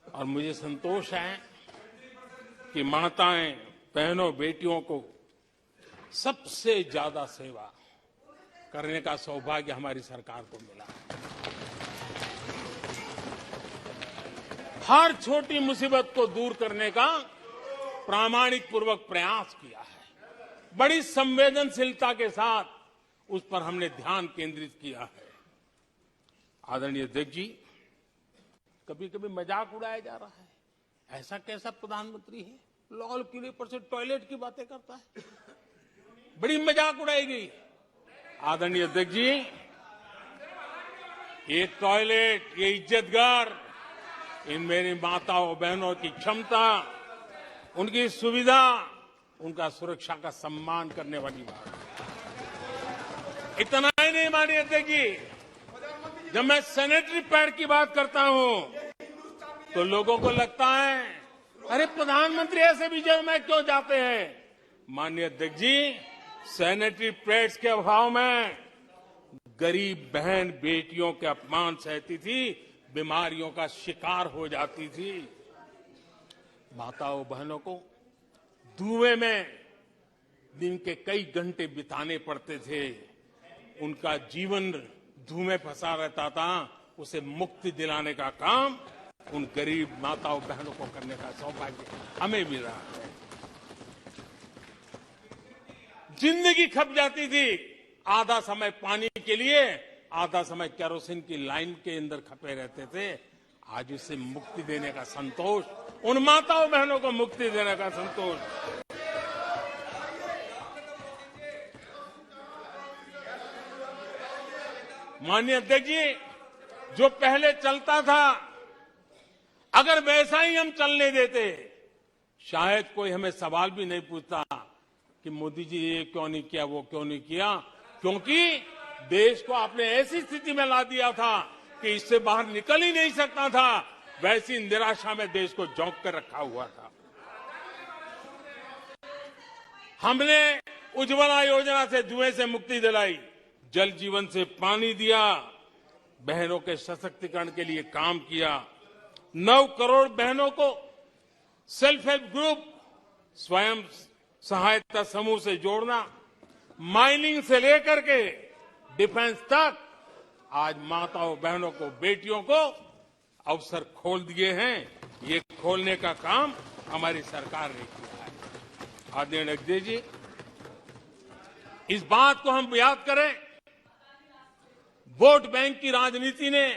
और मुझे संतोष है कि माताएं, बहनों, बेटियों को सबसे ज्यादा सेवा करने का सौभाग्य हमारी सरकार को मिला है। हर छोटी मुसीबत को दूर करने का प्रामाणिक पूर्वक प्रयास किया है। बड़ी संवेदनशीलता के साथ उस पर हमने ध्यान केंद्रित किया है। आदरणीय अध्यक्ष जी, कभी कभी मजाक उड़ाया जा रहा है, ऐसा कैसा प्रधानमंत्री है, लाल किले पर से टॉयलेट की बातें करता है, बड़ी मजाक उड़ाई गई। आदरणीय अध्यक्ष जी, ये टॉयलेट, ये इज्जतघर, इन मेरी माताओं बहनों की क्षमता, उनकी सुविधा, उनका सुरक्षा का सम्मान करने वाली बात है। इतना ही नहीं माननीय अध्यक्ष जी, जब मैं सैनिटरी पैड की बात करता हूं तो लोगों को लगता है अरे प्रधानमंत्री ऐसे भी जेल में क्यों जाते हैं। माननीय अध्यक्ष जी, सैनिटरी पैड्स के अभाव में गरीब बहन बेटियों के अपमान सहती थी, बीमारियों का शिकार हो जाती थी। माताओं बहनों को धुएं में दिन के कई घंटे बिताने पड़ते थे, उनका जीवन धुएं फंसा रहता था, उसे मुक्ति दिलाने का काम उन गरीब माताओं बहनों को करने का सौभाग्य हमें मिल रहा है। जिंदगी खप जाती थी, आधा समय पानी के लिए, आधा समय केरोसिन की लाइन के अंदर खपे रहते थे। आज उसे मुक्ति देने का संतोष, उन माताओं बहनों को मुक्ति देने का संतोष। माननीय अध्यक्ष जी, जो पहले चलता था अगर वैसा ही हम चलने देते, शायद कोई हमें सवाल भी नहीं पूछता कि मोदी जी ये क्यों नहीं किया, वो क्यों नहीं किया, क्योंकि देश को आपने ऐसी स्थिति में ला दिया था कि इससे बाहर निकल ही नहीं सकता था। वैसी निराशा में देश को झोंक कर रखा हुआ था। हमने उज्ज्वला योजना से धुएं से मुक्ति दिलाई, जल जीवन से पानी दिया, बहनों के सशक्तिकरण के लिए काम किया। 9 करोड़ बहनों को सेल्फ हेल्प ग्रुप, स्वयं सहायता समूह से जोड़ना, माइनिंग से लेकर के डिफेंस तक, आज माताओं बहनों को, बेटियों को अवसर खोल दिए हैं। ये खोलने का काम हमारी सरकार ने किया है। आदरणीय अध्यक्ष जी, इस बात को हम याद करें, वोट बैंक की राजनीति ने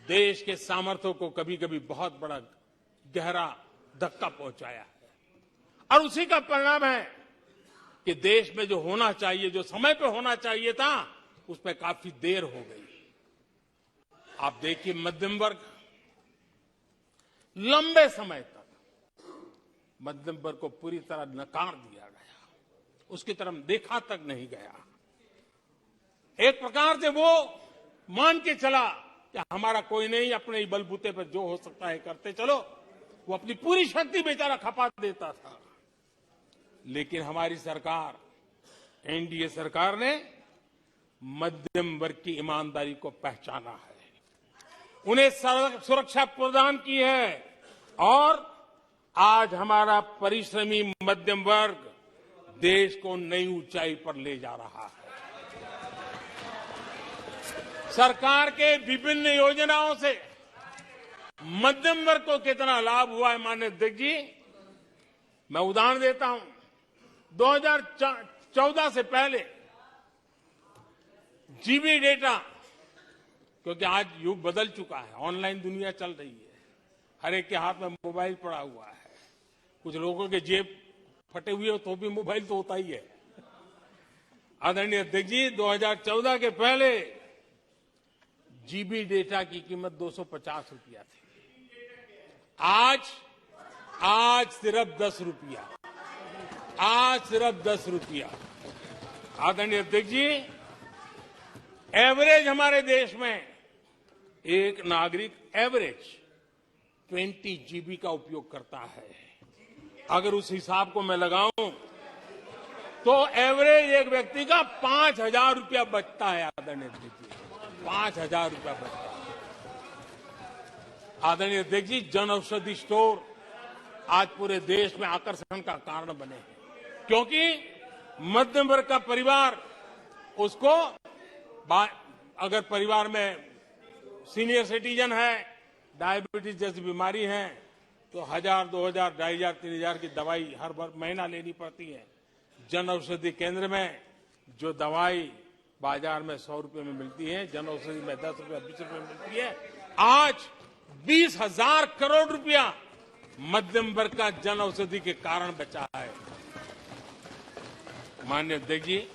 देश के सामर्थ्य को कभी कभी बहुत बड़ा गहरा धक्का पहुंचाया है, और उसी का परिणाम है कि देश में जो होना चाहिए, जो समय पे होना चाहिए था, उसमें काफी देर हो गई। आप देखिए, मध्यम वर्ग, लंबे समय तक मध्यम वर्ग को पूरी तरह नकार दिया गया, उसकी तरफ देखा तक नहीं गया। एक प्रकार से वो मान के चला कि हमारा कोई नहीं, अपने ही बलबूते पर जो हो सकता है करते चलो। वो अपनी पूरी शक्ति बेचारा खपा देता था। लेकिन हमारी सरकार, एनडीए सरकार ने मध्यम वर्ग की ईमानदारी को पहचाना है, उन्हें सुरक्षा प्रदान की है, और आज हमारा परिश्रमी मध्यम वर्ग देश को नई ऊंचाई पर ले जा रहा है। सरकार के विभिन्न योजनाओं से मध्यम वर्ग को कितना लाभ हुआ है, माननीय अध्यक्ष जी, मैं उदाहरण देता हूं। 2014 से पहले जीबी डेटा, क्योंकि आज युग बदल चुका है, ऑनलाइन दुनिया चल रही है, हर एक के हाथ में मोबाइल पड़ा हुआ है। कुछ लोगों के जेब फटे हुए हो तो भी मोबाइल तो होता ही है। आदरणीय अध्यक्ष जी, 2014 के पहले जीबी डेटा की कीमत 250 रुपया थी, आज सिर्फ 10 रुपया। आज सिर्फ 10 रुपया। आदरणीय अध्यक्ष जी, एवरेज हमारे देश में एक नागरिक एवरेज 20 GB का उपयोग करता है। अगर उस हिसाब को मैं लगाऊं तो एवरेज एक व्यक्ति का 5,000 रुपया बचता है। आदरणीय अध्यक्ष जी, 5,000 रुपया बचता है। आदरणीय अध्यक्ष जी, जन औषधि स्टोर आज पूरे देश में आकर्षण का कारण बने हैं, क्योंकि मध्यम वर्ग का परिवार उसको अगर परिवार में सीनियर सिटीजन है, डायबिटीज जैसी बीमारी है, तो 1,000, 2,000, 2,500, 3,000 की दवाई हर महीना लेनी पड़ती है। जन औषधि केंद्र में जो दवाई बाजार में 100 रुपए में मिलती है, जन औषधि में 10 रुपए 20 रुपए में मिलती है। आज 20,000 करोड़ रुपया मध्यम वर्ग का जन औषधि के कारण बचा है। माननीय अध्यक्ष जी,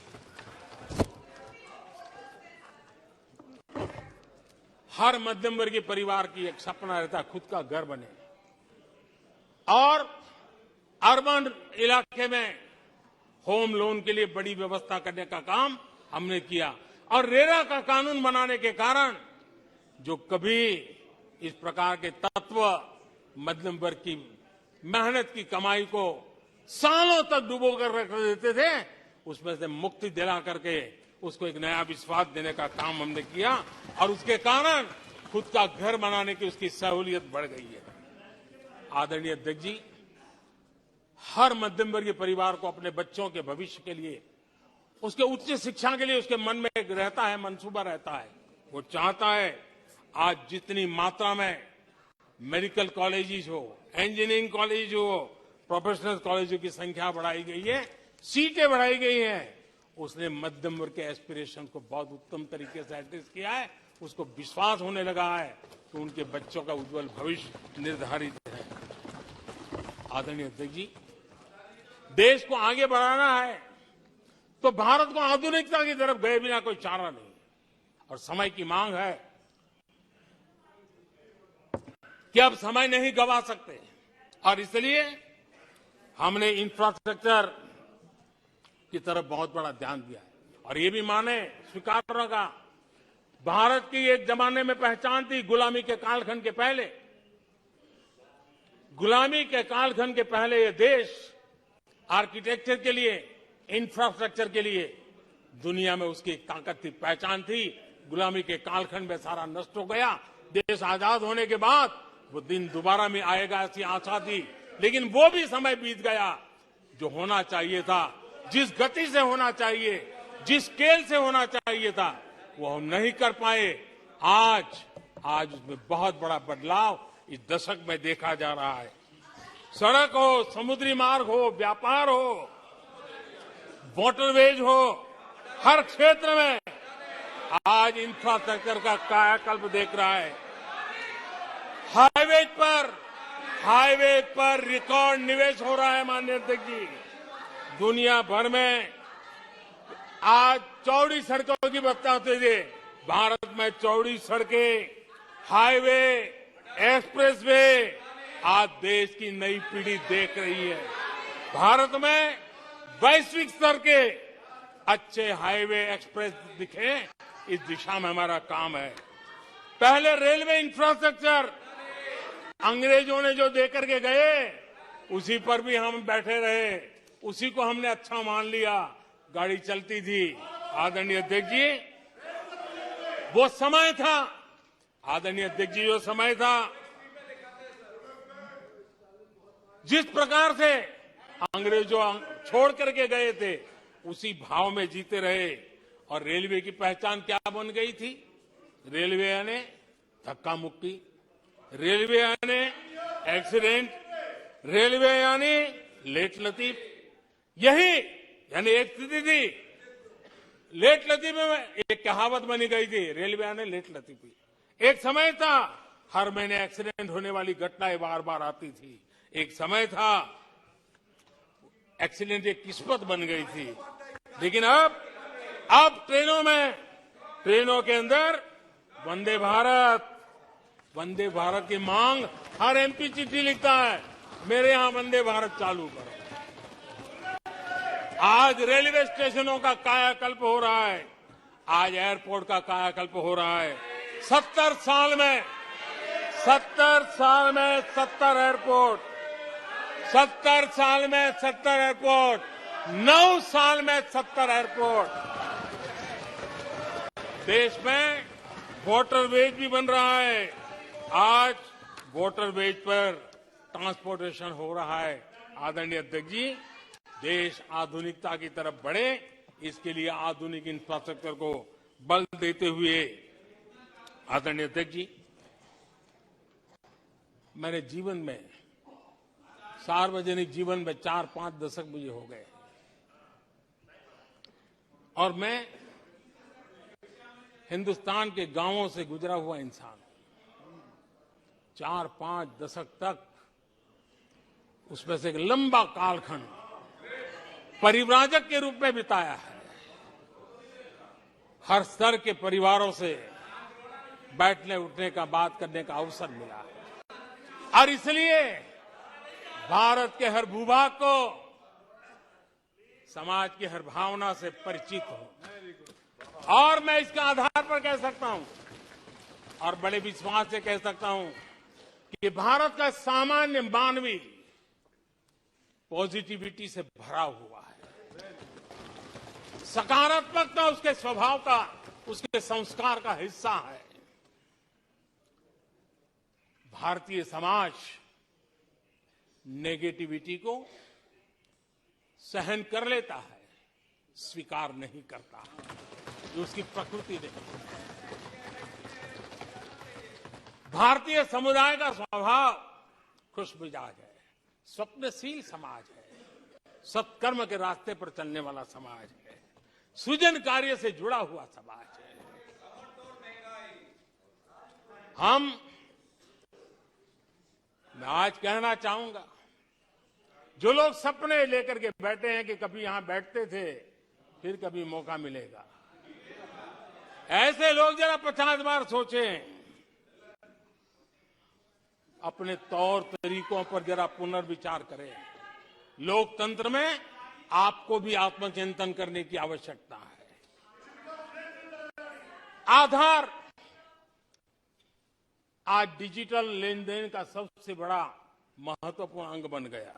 हर मध्यम वर्गीय परिवार की एक सपना रहता है खुद का घर बने, और अर्बन इलाके में होम लोन के लिए बड़ी व्यवस्था करने का काम हमने किया, और रेरा का कानून बनाने के कारण जो कभी इस प्रकार के तत्व मध्यम वर्ग की मेहनत की कमाई को सालों तक डुबो कर रख देते थे, उसमें से मुक्ति दिला करके उसको एक नया विश्वास देने का काम हमने किया, और उसके कारण खुद का घर बनाने की उसकी सहूलियत बढ़ गई है। आदरणीय अध्यक्ष जी, हर मध्यम वर्गीय परिवार को अपने बच्चों के भविष्य के लिए, उसके उच्च शिक्षा के लिए उसके मन में एक रहता है, मंसूबा रहता है। वो चाहता है आज जितनी मात्रा में मेडिकल कॉलेजेस हो, इंजीनियरिंग कॉलेज हो, प्रोफेशनल कॉलेजों की संख्या बढ़ाई गई है, सीटें बढ़ाई गई हैं, उसने मध्यम वर्ग के एस्पिरेशन को बहुत उत्तम तरीके से एड्रेस किया है। उसको विश्वास होने लगा है कि उनके बच्चों का उज्जवल भविष्य निर्धारित है। आदरणीय अध्यक्ष जी, देश को आगे बढ़ाना है तो भारत को आधुनिकता की तरफ गए बिना कोई चारा नहीं, और समय की मांग है कि अब समय नहीं गंवा सकते, और इसलिए हमने इंफ्रास्ट्रक्चर की तरफ बहुत बड़ा ध्यान दिया है। और ये भी माने स्वीकार होगा, भारत की एक जमाने में पहचान थी गुलामी के कालखंड के पहले। गुलामी के कालखंड के पहले ये देश आर्किटेक्चर के लिए, इंफ्रास्ट्रक्चर के लिए दुनिया में उसकी ताकत थी, पहचान थी। गुलामी के कालखंड में सारा नष्ट हो गया। देश आजाद होने के बाद वो दिन दोबारा में आएगा ऐसी आशा थी, लेकिन वो भी समय बीत गया। जो होना चाहिए था, जिस गति से होना चाहिए, जिस स्केल से होना चाहिए था, वो हम नहीं कर पाए। आज उसमें बहुत बड़ा बदलाव इस दशक में देखा जा रहा है। सड़क हो, समुद्री मार्ग हो, व्यापार हो, वाटरवेज हो, हर क्षेत्र में आज इंफ्रास्ट्रक्चर का कायाकल्प देख रहा है। हाईवे पर रिकॉर्ड निवेश हो रहा है। माननीय अध्यक्ष जी, दुनिया भर में आज चौड़ी सड़कों की बात होती थी, भारत में चौड़ी सड़कें, हाईवे, एक्सप्रेसवे आज देश की नई पीढ़ी देख रही है। भारत में वैश्विक स्तर के अच्छे हाईवे, एक्सप्रेस दिखे, इस दिशा में हमारा काम है। पहले रेलवे इंफ्रास्ट्रक्चर अंग्रेजों ने जो देकर के गए, उसी पर भी हम बैठे रहे, उसी को हमने अच्छा मान लिया, गाड़ी चलती थी। आदरणीय अध्यक्ष जी, वो समय था, आदरणीय अध्यक्ष जी, जो समय था, जिस प्रकार से अंग्रेजों छोड़ करके गए थे, उसी भाव में जीते रहे। और रेलवे की पहचान क्या बन गई थी? रेलवे यानी धक्का मुक्की, रेलवे यानी एक्सीडेंट, रेलवे यानी लेट लतीफ। यही यानी एक स्थिति थी, लेट लतीफ में एक कहावत बनी गई थी, रेलवे यानी लेट लतीफी। एक समय था हर महीने एक्सीडेंट होने वाली घटनाएं बार बार आती थी। एक समय था एक्सीडेंट एक किस्मत बन गई थी। लेकिन अब ट्रेनों के अंदर वंदे भारत की मांग, हर एमपी चिट्ठी लिखता है, मेरे यहां वंदे भारत चालू करो। आज रेलवे स्टेशनों का कायाकल्प हो रहा है, आज एयरपोर्ट का कायाकल्प हो रहा है। 70 साल में 70 एयरपोर्ट, 70 साल में 70 एयरपोर्ट, 9 साल में 70 एयरपोर्ट। देश में वाटरवेज भी बन रहा है। आज वाटरवेज पर ट्रांसपोर्टेशन हो रहा है। आदरणीय अध्यक्ष जी, देश आधुनिकता की तरफ बढ़े, इसके लिए आधुनिक इंफ्रास्ट्रक्चर को बल देते हुए आदरणीय अध्यक्ष जी, मैंने जीवन में, सार्वजनिक जीवन में 4-5 दशक मुझे हो गए और मैं हिंदुस्तान के गांवों से गुजरा हुआ इंसान, 4-5 दशक तक उसमें से एक लंबा कालखंड परिव्राजक के रूप में बिताया है। हर स्तर के परिवारों से बैठने उठने का, बात करने का अवसर मिला है और इसलिए भारत के हर भूभाग को समाज की हर भावना से परिचित हूं और मैं इसके आधार पर कह सकता हूं और बड़े विश्वास से कह सकता हूं कि भारत का सामान्य मानवी पॉजिटिविटी से भरा हुआ है। सकारात्मकता उसके स्वभाव का, उसके संस्कार का हिस्सा है। भारतीय समाज नेगेटिविटी को सहन कर लेता है, स्वीकार नहीं करता। ये उसकी प्रकृति नहीं। भारतीय समुदाय का स्वभाव खुशमिजाज है, स्वप्नशील समाज है, सत्कर्म के रास्ते पर चलने वाला समाज है, सृजन कार्य से जुड़ा हुआ समाज है। मैं आज कहना चाहूंगा, जो लोग सपने लेकर के बैठे हैं कि कभी यहां बैठते थे, फिर कभी मौका मिलेगा, ऐसे लोग जरा 50 बार सोचें, अपने तौर तरीकों पर जरा पुनर्विचार करें। लोकतंत्र में आपको भी आत्मचिंतन करने की आवश्यकता है। आधार आज डिजिटल लेन देन का सबसे बड़ा महत्वपूर्ण अंग बन गया।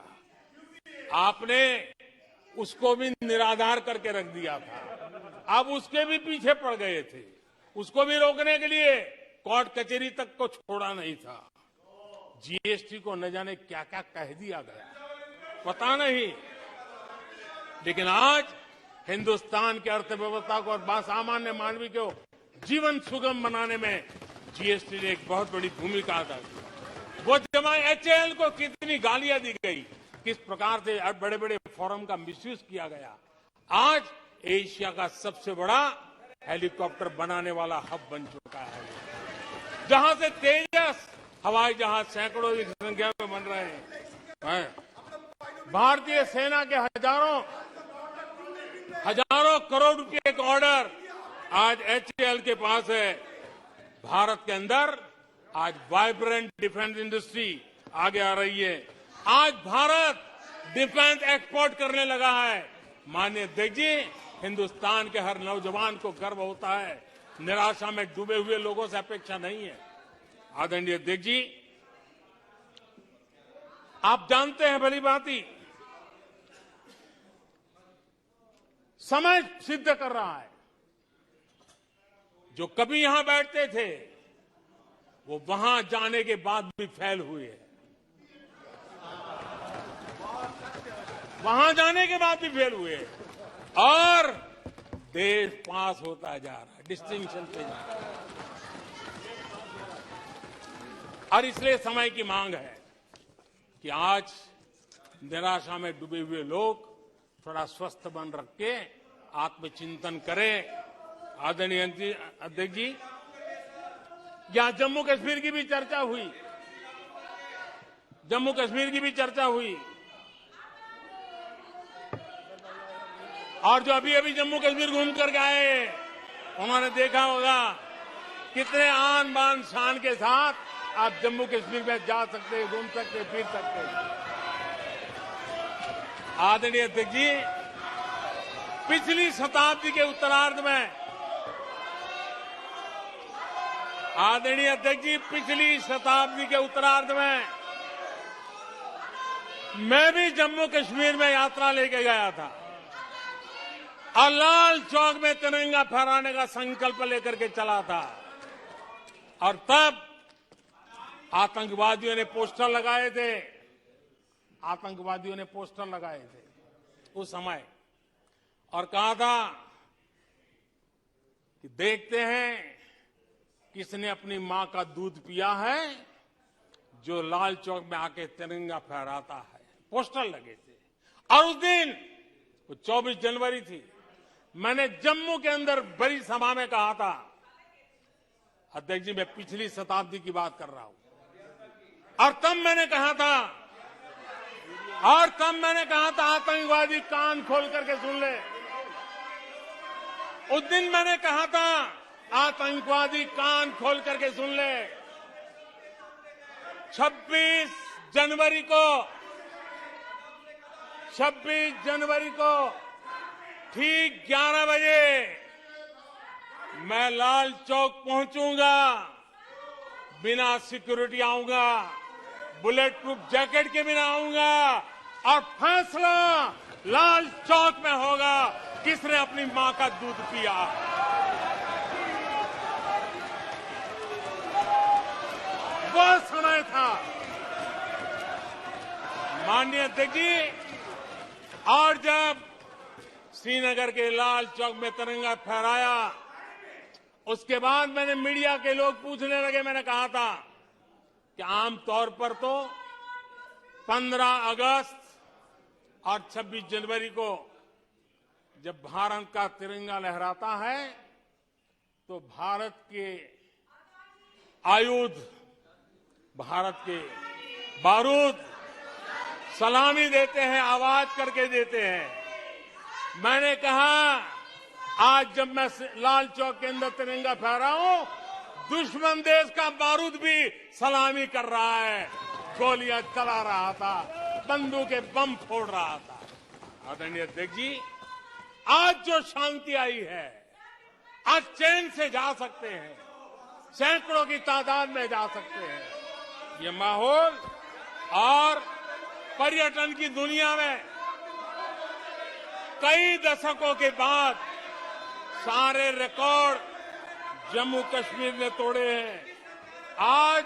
आपने उसको भी निराधार करके रख दिया था, अब उसके भी पीछे पड़ गए थे। उसको भी रोकने के लिए कोर्ट कचहरी तक को छोड़ा नहीं था। जीएसटी को न जाने क्या क्या कह दिया गया, पता नहीं, लेकिन आज हिंदुस्तान की अर्थव्यवस्था को और सामान्य मानवी को जीवन सुगम बनाने में जीएसटी ने एक बहुत बड़ी भूमिका अदा की। वो जमा एचएएल को कितनी गालियां दी गई, किस प्रकार से बड़े बड़े फोरम का मिसयूज किया गया। आज एशिया का सबसे बड़ा हेलीकॉप्टर बनाने वाला हब बन चुका है, जहां से तेजस हवाई जहाज सैकड़ों की संख्या में बन रहे हैं। भारतीय सेना के हजारों करोड़ रुपए का ऑर्डर आज एचएएल के पास है। भारत के अंदर आज वाइब्रेंट डिफेंस इंडस्ट्री आगे आ रही है। आज भारत डिफेंस एक्सपोर्ट करने लगा है। माननीय अध्यक्ष जी, हिंदुस्तान के हर नौजवान को गर्व होता है। निराशा में डूबे हुए लोगों से अपेक्षा नहीं है। आदरणीय अध्यक्ष जी, आप जानते हैं भली भांति, समय सिद्ध कर रहा है, जो कभी यहां बैठते थे वो वहां जाने के बाद भी फेल हुए हैं। वहां जाने के बाद भी फेल हुए और देश पास होता जा रहा है, डिस्टिंक्शन पे जा रहा है। और इसलिए समय की मांग है कि आज निराशा में डूबे हुए लोग थोड़ा स्वस्थ मन रख के आत्मचिंतन करें। आदरणीय अध्यक्ष जी, यहां जम्मू कश्मीर की भी चर्चा हुई, जम्मू कश्मीर की भी चर्चा हुई, और जो अभी अभी जम्मू कश्मीर घूम कर गए उन्होंने देखा होगा कितने आन बान शान के साथ आप जम्मू कश्मीर में जा सकते, घूम सकते, फिर सकते। आदरणीय अध्यक्ष जी, पिछली शताब्दी के उत्तरार्ध में, आदरणीय अध्यक्ष जी, पिछली शताब्दी के उत्तरार्ध में मैं भी जम्मू कश्मीर में यात्रा लेके गया था और लाल चौक में तिरंगा फहराने का संकल्प लेकर के चला था। और तब आतंकवादियों ने पोस्टर लगाए थे, उस समय, और कहा था कि देखते हैं किसने अपनी मां का दूध पिया है जो लाल चौक में आके तिरंगा फहराता है। पोस्टर लगे थे। और उस दिन वो 24 जनवरी थी, मैंने जम्मू के अंदर बड़ी सभा में कहा था, अध्यक्ष जी मैं पिछली शताब्दी की बात कर रहा हूं, और तब मैंने कहा था आतंकवादी कान खोल करके सुन ले। उस दिन मैंने कहा था आतंकवादी कान खोल करके सुन ले। 26 जनवरी को ठीक 11 बजे मैं लाल चौक पहुंचूंगा, बिना सिक्योरिटी आऊंगा, बुलेट प्रूफ जैकेट के बिना आऊंगा, और फैसला लाल चौक में होगा किसने अपनी मां का दूध पिया। वो समय था माननीय अध्यक्ष जी। और जब श्रीनगर के लाल चौक में तिरंगा फहराया, उसके बाद मैंने मीडिया के लोग पूछने लगे, मैंने कहा था कि आमतौर पर तो 15 अगस्त और 26 जनवरी को जब भारत का तिरंगा लहराता है तो भारत के आयुध, भारत के बारूद सलामी देते हैं, आवाज करके देते हैं। मैंने कहा आज जब मैं लाल चौक के अंदर तिरंगा फहरा हूं, दुश्मन देश का बारूद भी सलामी कर रहा है, गोलियां चला रहा था, बंदूकें बम फोड़ रहा था। आदरणीय अध्यक्ष जी, आज जो शांति आई है, आज चैन से जा सकते हैं, सैकड़ों की तादाद में जा सकते हैं। ये माहौल और पर्यटन की दुनिया में कई दशकों के बाद सारे रिकॉर्ड जम्मू कश्मीर ने तोड़े हैं। आज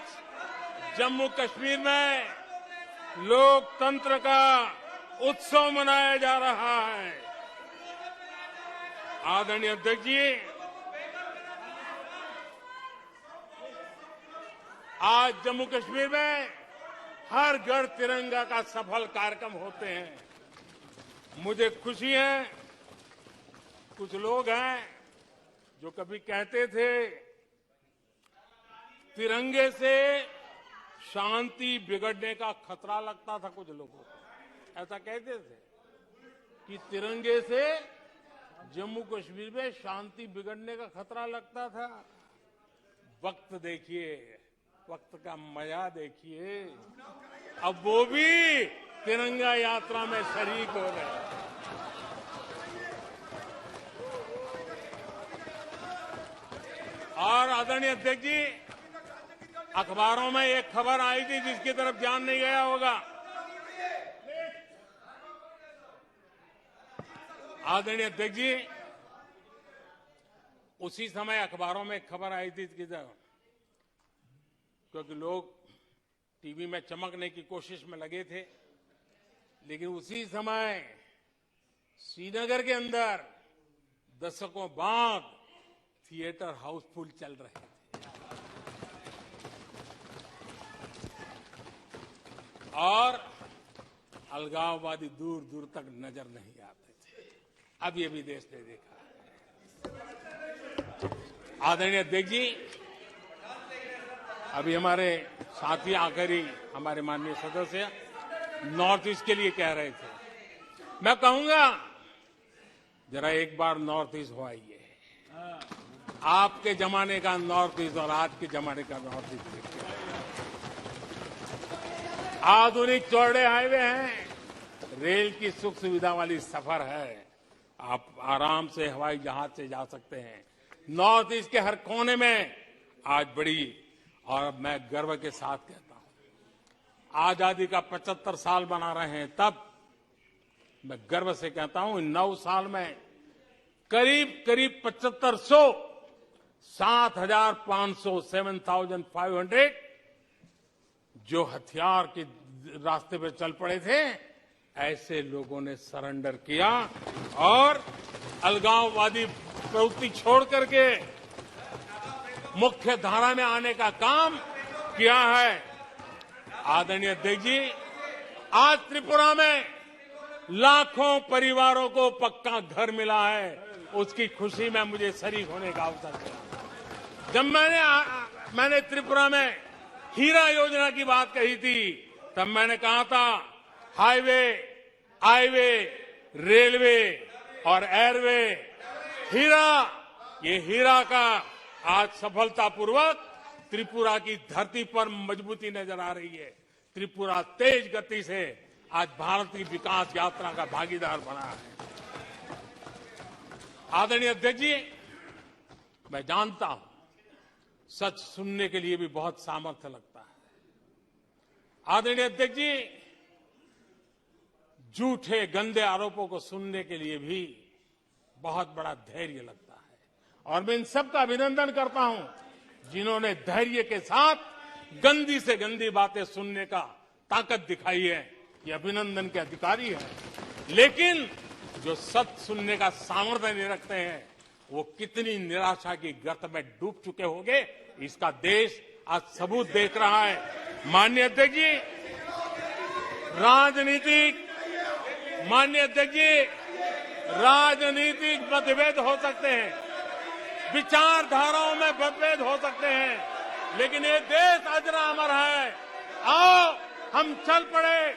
जम्मू कश्मीर में लोकतंत्र का उत्सव मनाया जा रहा है। आदरणीय अध्यक्ष जी, आज जम्मू कश्मीर में हर घर तिरंगा का सफल कार्यक्रम होते हैं। मुझे खुशी है, कुछ लोग हैं जो कभी कहते थे तिरंगे से शांति बिगड़ने का खतरा लगता था, कुछ लोगों को ऐसा कहते थे कि तिरंगे से जम्मू कश्मीर में शांति बिगड़ने का खतरा लगता था। वक्त देखिए, वक्त का मजा देखिए, अब वो भी तिरंगा यात्रा में शरीक हो रहे हैं। और आदरणीय अध्यक्ष जी, अखबारों में एक खबर आई थी जिसकी तरफ ध्यान नहीं गया होगा। आदरणीय अध्यक्ष जी, उसी समय अखबारों में एक खबर आई थी क्योंकि लोग टीवी में चमकने की कोशिश में लगे थे, लेकिन उसी समय श्रीनगर के अंदर दशकों बाद थिएटर हाउसफुल चल रहे थे और अलगाववादी दूर दूर तक नजर नहीं आते थे। अब ये भी देश ने देखा। आदरणीय अध्यक्ष जी, अभी हमारे साथी आकर ही हमारे माननीय सदस्य नॉर्थ ईस्ट के लिए कह रहे थे। मैं कहूंगा जरा एक बार नॉर्थ ईस्ट हो आइए। आपके जमाने का नॉर्थ ईस्ट और आज के जमाने का नॉर्थ ईस्ट देखिए। आधुनिक चौड़े हाईवे हैं, रेल की सुख सुविधा वाली सफर है, आप आराम से हवाई जहाज से जा सकते हैं। नॉर्थ ईस्ट के हर कोने में आज बड़ी, और मैं गर्व के साथ कहता हूं, आजादी का 75 साल मना रहे हैं, तब मैं गर्व से कहता हूं 9 साल में करीब 7500 7,500 7,500 जो हथियार के रास्ते पर चल पड़े थे, ऐसे लोगों ने सरेंडर किया और अलगाववादी प्रवृत्ति छोड़ करके मुख्य धारा में आने का काम किया है। आदरणीय अध्यक्ष जी, आज त्रिपुरा में लाखों परिवारों को पक्का घर मिला है, उसकी खुशी में मुझे शरीक होने का अवसर मिला। जब मैंने त्रिपुरा में हीरा योजना की बात कही थी, तब मैंने कहा था हाईवे, हाईवे, रेलवे और एयरवे, ये हीरा का आज सफलतापूर्वक त्रिपुरा की धरती पर मजबूती नजर आ रही है। त्रिपुरा तेज गति से आज भारत की विकास यात्रा का भागीदार बना है। आदरणीय अध्यक्ष जी, मैं जानता हूं सच सुनने के लिए भी बहुत सामर्थ्य लगता है। आदरणीय अध्यक्ष जी, झूठे गंदे आरोपों को सुनने के लिए भी बहुत बड़ा धैर्य लगता है, और मैं इन सबका अभिनंदन करता हूं जिन्होंने धैर्य के साथ गंदी से गंदी बातें सुनने का ताकत दिखाई है। ये अभिनंदन के अधिकारी हैं। लेकिन जो सच सुनने का सामर्थ्य नहीं रखते हैं, वो कितनी निराशा की गर्त में डूब चुके होंगे, इसका देश आज सबूत देख रहा है। माननीय अध्यक्ष जी, राजनीतिक मतभेद हो सकते हैं, विचारधाराओं में मतभेद हो सकते हैं, लेकिन ये देश अजरा अमर है। आओ हम चल पड़े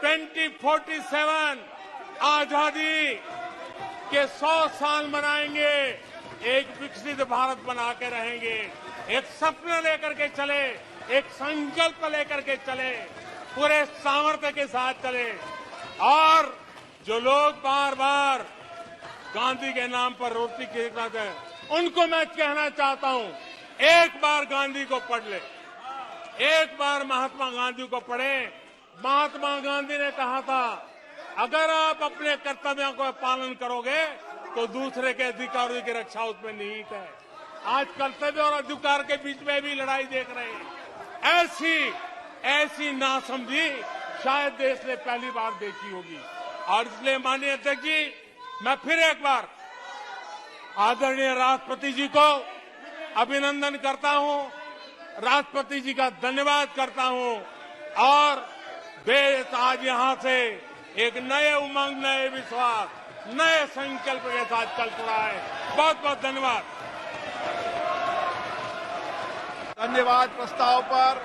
2047 आजादी के 100 साल मनाएंगे, एक विकसित भारत बना के रहेंगे, एक सपना लेकर के चले, एक संकल्प लेकर के चले, पूरे सामर्थ्य के साथ चले। और जो लोग बार बार गांधी के नाम पर रोटी खिलाते हैं, उनको मैं कहना चाहता हूं, एक बार गांधी को पढ़ ले, एक बार महात्मा गांधी को पढ़े। महात्मा गांधी ने कहा था, अगर आप अपने कर्तव्यों को पालन करोगे तो दूसरे के अधिकारों की रक्षा उसमें निहित है। आज कर्तव्य और अधिकार के बीच में भी लड़ाई देख रहे हैं। ऐसी नासमझी शायद देश ने पहली बार देखी होगी। और इसलिए माननीय अध्यक्ष जी, मैं फिर एक बार आदरणीय राष्ट्रपति जी को अभिनंदन करता हूं, राष्ट्रपति जी का धन्यवाद करता हूं, और देश आज यहां से एक नए उमंग, नए विश्वास, नए संकल्प के साथ चल पड़ा है। बहुत बहुत धन्यवाद। धन्यवाद। प्रस्ताव पर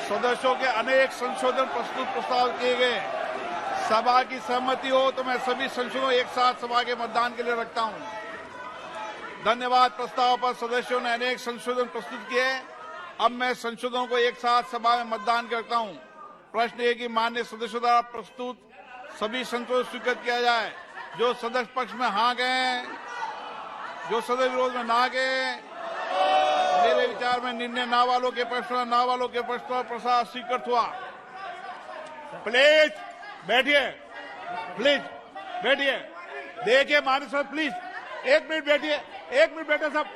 सदस्यों के अनेक संशोधन प्रस्ताव किए गए। सभा की सहमति हो तो मैं सभी संशोधनों एक साथ सभा के मतदान के लिए रखता हूं। धन्यवाद। प्रस्ताव पर सदस्यों ने अनेक संशोधन प्रस्तुत किए। अब मैं संशोधनों को एक साथ सभा में मतदान करता हूं। प्रश्न है कि माननीय सदस्यों द्वारा प्रस्तुत सभी संशोधन स्वीकृत किया जाए। जो सदस्य पक्ष में हाँ गए, जो सदस्य विरोध में ना गए, मेरे विचार में निर्णय ना वालों के पक्ष में, ना वालों के पक्ष में प्रसाद स्वीकृत हुआ। प्लीज बैठिए, प्लीज बैठिए। देखिए माननीय सदस्य, प्लीज 1 मिनट बैठिए, 1 मिनट बैठे साहब।